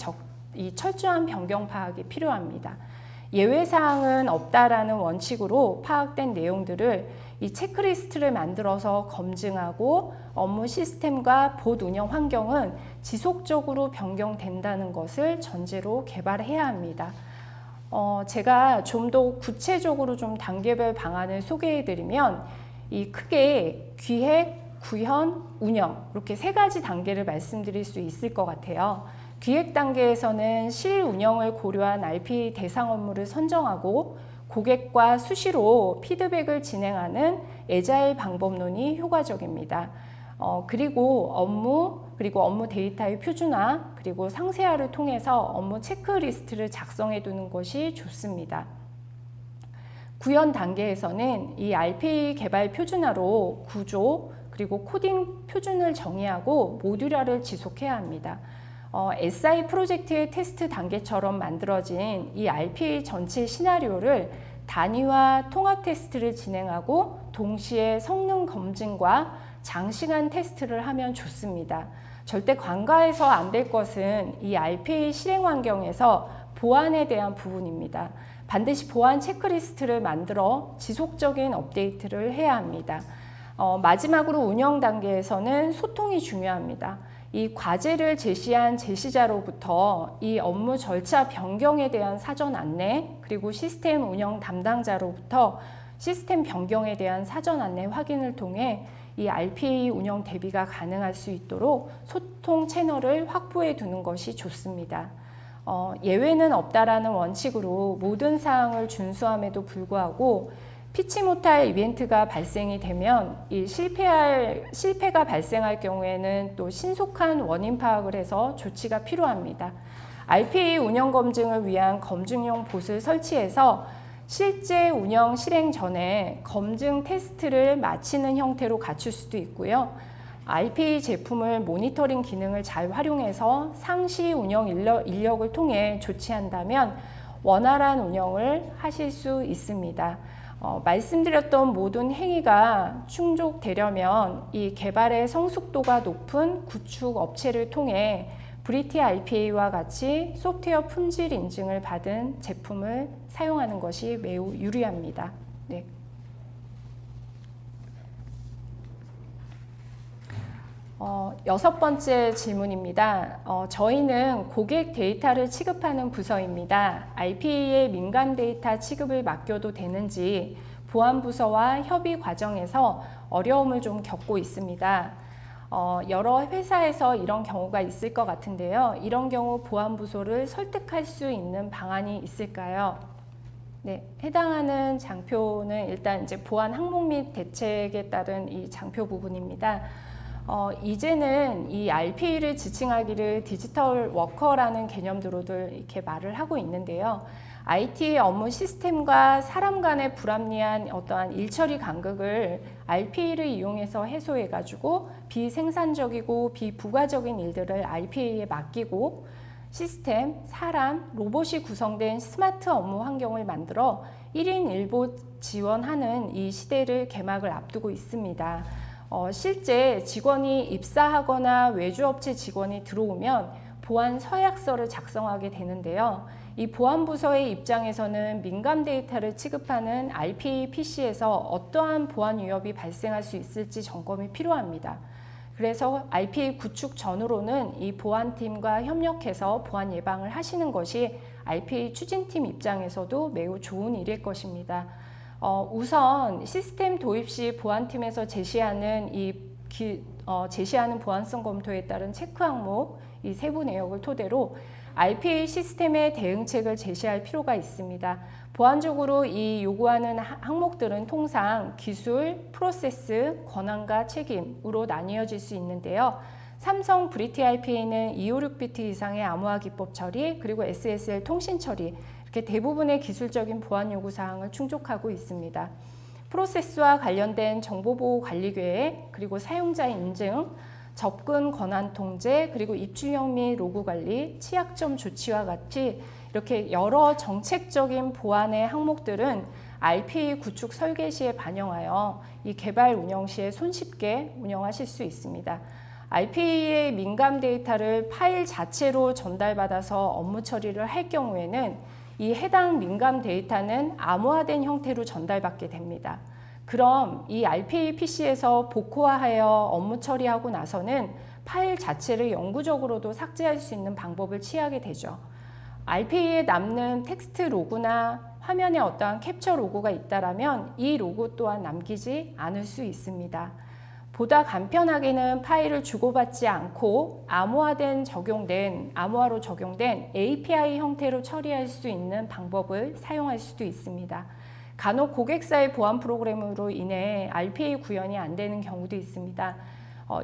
이 철저한 변경 파악이 필요합니다. 예외 사항은 없다라는 원칙으로 파악된 내용들을 이 체크리스트를 만들어서 검증하고 업무 시스템과 봇 운영 환경은 지속적으로 변경된다는 것을 전제로 개발해야 합니다. 제가 좀 더 구체적으로 좀 단계별 방안을 소개해드리면 이 크게 기획, 구현, 운영 이렇게 3가지 단계를 말씀드릴 수 있을 것 같아요. 기획 단계에서는 실운영을 고려한 RPA 대상 업무를 선정하고 고객과 수시로 피드백을 진행하는 애자일 방법론이 효과적입니다. 그리고 업무 데이터의 표준화, 그리고 상세화를 통해서 업무 체크리스트를 작성해 두는 것이 좋습니다. 구현 단계에서는 이 RPA 개발 표준화로 구조, 그리고 코딩 표준을 정의하고 모듈화를 지속해야 합니다. SI 프로젝트의 테스트 단계처럼 만들어진 이 RPA 전체 시나리오를 단위화 통합 테스트를 진행하고 동시에 성능 검증과 장시간 테스트를 하면 좋습니다. 절대 간과해서 안 될 것은 이 RPA 실행 환경에서 보안에 대한 부분입니다. 반드시 보안 체크리스트를 만들어 지속적인 업데이트를 해야 합니다. 마지막으로 운영 단계에서는 소통이 중요합니다. 이 과제를 제시한 제시자로부터 이 업무 절차 변경에 대한 사전 안내, 그리고 시스템 운영 담당자로부터 시스템 변경에 대한 사전 안내 확인을 통해 이 RPA 운영 대비가 가능할 수 있도록 소통 채널을 확보해 두는 것이 좋습니다. 예외는 없다라는 원칙으로 모든 사항을 준수함에도 불구하고 피치 못할 이벤트가 발생이 되면 이 실패가 발생할 경우에는 또 신속한 원인 파악을 해서 조치가 필요합니다. RPA 운영 검증을 위한 검증용 봇을 설치해서 실제 운영 실행 전에 검증 테스트를 마치는 형태로 갖출 수도 있고요. RPA 제품을 모니터링 기능을 잘 활용해서 상시 운영 인력을 통해 조치한다면 원활한 운영을 하실 수 있습니다. 말씀드렸던 모든 행위가 충족되려면 이 개발의 성숙도가 높은 구축 업체를 통해 브리티 RPA와 같이 소프트웨어 품질 인증을 받은 제품을 사용하는 것이 매우 유리합니다. 네. 여섯 번째 질문입니다. 저희는 고객 데이터를 취급하는 부서입니다. RPA의 민감 데이터 취급을 맡겨도 되는지 보안부서와 협의 과정에서 어려움을 좀 겪고 있습니다. 여러 회사에서 이런 경우가 있을 것 같은데요. 이런 경우 보안부서를 설득할 수 있는 방안이 있을까요? 네, 해당하는 장표는 일단 이제 보안 항목 및 대책에 따른 이 장표 부분입니다. 이제는 이 RPA를 지칭하기를 디지털 워커라는 개념으로들 이렇게 말을 하고 있는데요. IT 업무 시스템과 사람 간의 불합리한 어떠한 일처리 간극을 RPA를 이용해서 해소해가지고 비생산적이고 비부가적인 일들을 RPA에 맡기고 시스템, 사람, 로봇이 구성된 스마트 업무 환경을 만들어 1인 1봇 지원하는 이 시대를 개막을 앞두고 있습니다. 실제 직원이 입사하거나 외주업체 직원이 들어오면 보안 서약서를 작성하게 되는데요. 이 보안부서의 입장에서는 민감 데이터를 취급하는 RPA PC에서 어떠한 보안 위협이 발생할 수 있을지 점검이 필요합니다. 그래서 RPA 구축 전후로는 이 보안팀과 협력해서 보안 예방을 하시는 것이 RPA 추진팀 입장에서도 매우 좋은 일일 것입니다. 우선 시스템 도입 시 보안팀에서 제시하는 제시하는 보안성 검토에 따른 체크 항목 이 세부 내역을 토대로 RPA 시스템의 대응책을 제시할 필요가 있습니다. 보안적으로 이 요구하는 항목들은 통상 기술, 프로세스, 권한과 책임으로 나뉘어질 수 있는데요. 삼성 브리티 RPA는 256비트 이상의 암호화 기법 처리, 그리고 SSL 통신 처리, 이렇게 대부분의 기술적인 보안 요구 사항을 충족하고 있습니다. 프로세스와 관련된 정보보호 관리 계획, 그리고 사용자 인증, 접근 권한 통제, 그리고 입출력 및 로그 관리, 취약점 조치와 같이 이렇게 여러 정책적인 보안의 항목들은 RPA 구축 설계 시에 반영하여 이 개발 운영 시에 손쉽게 운영하실 수 있습니다. RPA의 민감 데이터를 파일 자체로 전달받아서 업무 처리를 할 경우에는 이 해당 민감 데이터는 암호화된 형태로 전달받게 됩니다. 그럼 이 RPA PC에서 복호화하여 업무 처리하고 나서는 파일 자체를 영구적으로도 삭제할 수 있는 방법을 취하게 되죠. RPA에 남는 텍스트 로그나 화면에 어떠한 캡처 로그가 있다면 이 로그 또한 남기지 않을 수 있습니다. 보다 간편하게는 파일을 주고받지 않고 암호화로 적용된 API 형태로 처리할 수 있는 방법을 사용할 수도 있습니다. 간혹 고객사의 보안 프로그램으로 인해 RPA 구현이 안 되는 경우도 있습니다.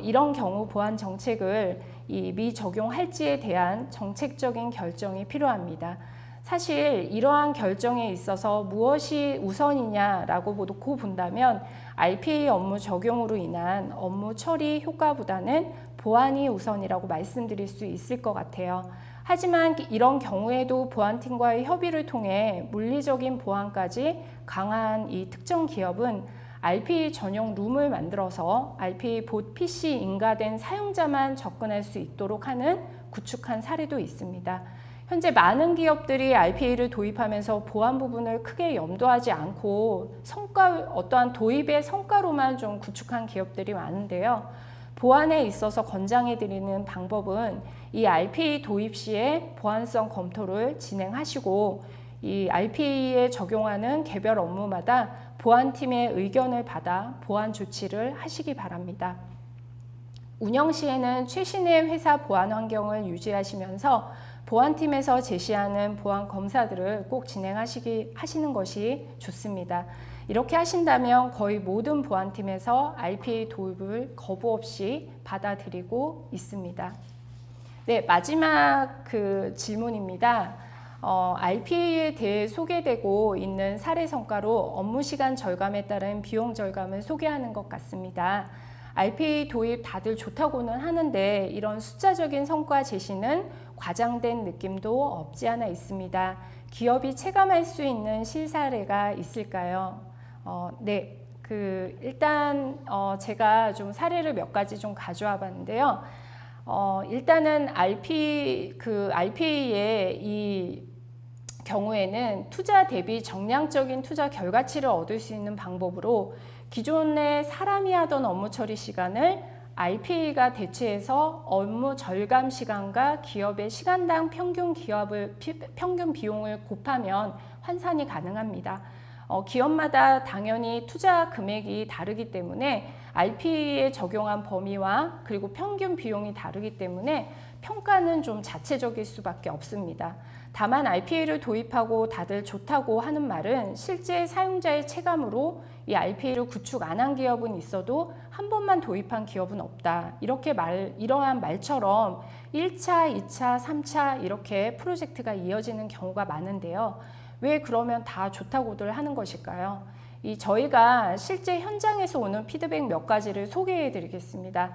이런 경우 보안 정책을 미적용할지에 대한 정책적인 결정이 필요합니다. 사실 이러한 결정에 있어서 무엇이 우선이냐라고 놓고 본다면 RPA 업무 적용으로 인한 업무 처리 효과보다는 보안이 우선이라고 말씀드릴 수 있을 것 같아요. 하지만 이런 경우에도 보안팀과의 협의를 통해 물리적인 보안까지 강한 이 특정 기업은 RPA 전용 룸을 만들어서 RPA 봇 PC 인가된 사용자만 접근할 수 있도록 하는 구축한 사례도 있습니다. 현재 많은 기업들이 RPA를 도입하면서 보안 부분을 크게 염두하지 않고 어떠한 도입의 성과로만 좀 구축한 기업들이 많은데요. 보안에 있어서 권장해드리는 방법은 이 RPA 도입 시에 보안성 검토를 진행하시고 이 RPA에 적용하는 개별 업무마다 보안팀의 의견을 받아 보안 조치를 하시기 바랍니다. 운영 시에는 최신의 회사 보안 환경을 유지하시면서 보안팀에서 제시하는 보안 검사들을 꼭 하시는 것이 좋습니다. 이렇게 하신다면 거의 모든 보안팀에서 RPA 도입을 거부 없이 받아들이고 있습니다. 네, 마지막 질문입니다. RPA에 대해 소개되고 있는 사례 성과로 업무 시간 절감에 따른 비용 절감을 소개하는 것 같습니다. RPA 도입 다들 좋다고는 하는데 이런 숫자적인 성과 제시는 과장된 느낌도 없지 않아 있습니다. 기업이 체감할 수 있는 실사례가 있을까요? 네, 일단 제가 좀 사례를 몇 가지 좀 가져와 봤는데요. 일단은 RPA의 이 경우에는 투자 대비 정량적인 투자 결과치를 얻을 수 있는 방법으로 기존에 사람이 하던 업무 처리 시간을 RPA가 대체해서 업무 절감 시간과 기업의 시간당 평균 비용을 곱하면 환산이 가능합니다. 기업마다 당연히 투자 금액이 다르기 때문에 RPA에 적용한 범위와 그리고 평균 비용이 다르기 때문에 평가는 좀 자체적일 수밖에 없습니다. 다만 RPA를 도입하고 다들 좋다고 하는 말은 실제 사용자의 체감으로 이 RPA를 구축 안 한 기업은 있어도 한 번만 도입한 기업은 없다. 이러한 말처럼 1차, 2차, 3차 이렇게 프로젝트가 이어지는 경우가 많은데요. 왜 그러면 다 좋다고들 하는 것일까요? 저희가 실제 현장에서 오는 피드백 몇 가지를 소개해 드리겠습니다.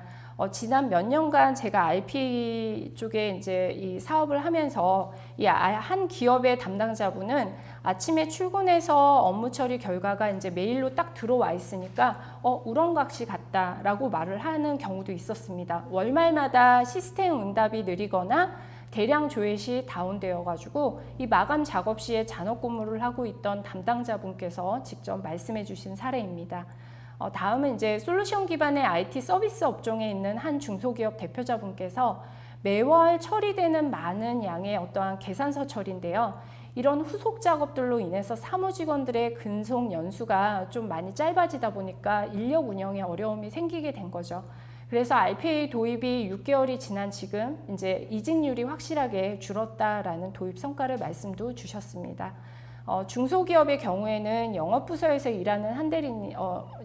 지난 몇 년간 제가 RPA 쪽에 이제 이 사업을 하면서 한 기업의 담당자분은 아침에 출근해서 업무 처리 결과가 이제 메일로 딱 들어와 있으니까 우렁각시 같다라고 말을 하는 경우도 있었습니다. 월말마다 시스템 응답이 느리거나 대량 조회 시 다운되어 가지고 이 마감 작업 시에 잔업 근무를 하고 있던 담당자분께서 직접 말씀해 주신 사례입니다. 다음은 이제 솔루션 기반의 IT 서비스 업종에 있는 한 중소기업 대표자분께서 매월 처리되는 많은 양의 어떠한 계산서 처리인데요. 이런 후속 작업들로 인해서 사무직원들의 근속 연수가 좀 많이 짧아지다 보니까 인력 운영에 어려움이 생기게 된 거죠. 그래서 RPA 도입이 6개월이 지난 지금 이제 이직률이 확실하게 줄었다라는 도입 성과를 말씀도 주셨습니다. 중소기업의 경우에는 영업부서에서 일하는 한 대리님,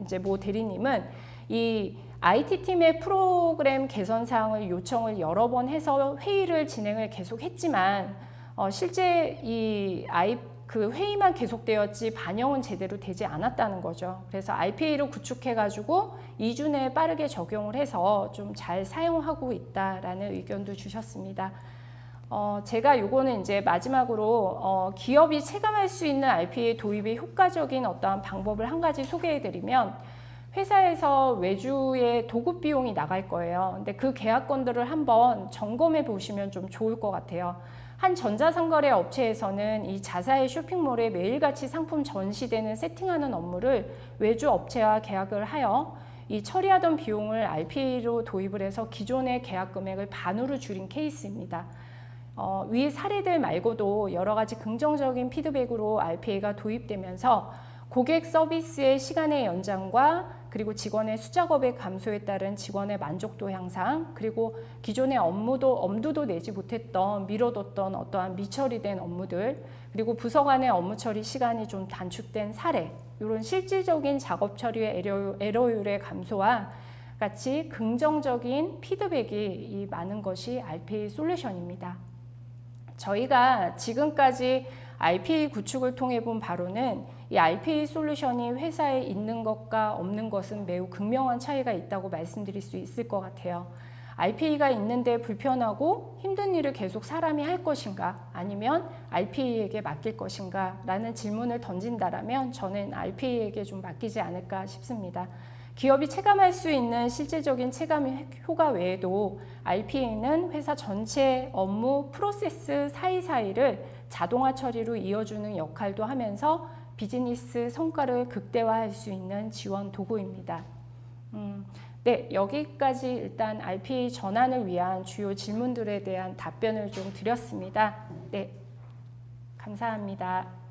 이제 모 대리님은 이 IT팀의 프로그램 개선 사항을 요청을 여러 번 해서 회의를 진행을 계속했지만 실제 그 회의만 계속되었지 반영은 제대로 되지 않았다는 거죠. 그래서 RPA를 구축해가지고 2주 내에 빠르게 적용을 해서 좀 잘 사용하고 있다라는 의견도 주셨습니다. 제가 요거는 이제 마지막으로 기업이 체감할 수 있는 RPA 도입의 효과적인 어떠한 방법을 한 가지 소개해드리면 회사에서 외주의 도급 비용이 나갈 거예요. 근데 그 계약건들을 한번 점검해 보시면 좀 좋을 것 같아요. 한 전자상거래 업체에서는 이 자사의 쇼핑몰에 매일같이 상품 전시되는 세팅하는 업무를 외주 업체와 계약을 하여 이 처리하던 비용을 RPA로 도입을 해서 기존의 계약 금액을 반으로 줄인 케이스입니다. 위 사례들 말고도 여러 가지 긍정적인 피드백으로 RPA가 도입되면서 고객 서비스의 시간의 연장과 그리고 직원의 수작업의 감소에 따른 직원의 만족도 향상, 그리고 기존의 엄두도 내지 못했던 미뤄뒀던 어떠한 미처리된 업무들, 그리고 부서 간의 업무 처리 시간이 좀 단축된 사례, 이런 실질적인 작업 처리의 에러율의 감소와 같이 긍정적인 피드백이 많은 것이 RPA 솔루션입니다. 저희가 지금까지 RPA 구축을 통해 본 바로는 이 RPA 솔루션이 회사에 있는 것과 없는 것은 매우 극명한 차이가 있다고 말씀드릴 수 있을 것 같아요. RPA가 있는데 불편하고 힘든 일을 계속 사람이 할 것인가 아니면 RPA에게 맡길 것인가 라는 질문을 던진다라면 저는 RPA에게 좀 맡기지 않을까 싶습니다. 기업이 체감할 수 있는 실질적인 체감 효과 외에도 RPA는 회사 전체 업무 프로세스 사이사이를 자동화 처리로 이어주는 역할도 하면서 비즈니스 성과를 극대화할 수 있는 지원 도구입니다. 네, 여기까지 일단 RPA 전환을 위한 주요 질문들에 대한 답변을 좀 드렸습니다. 네, 감사합니다.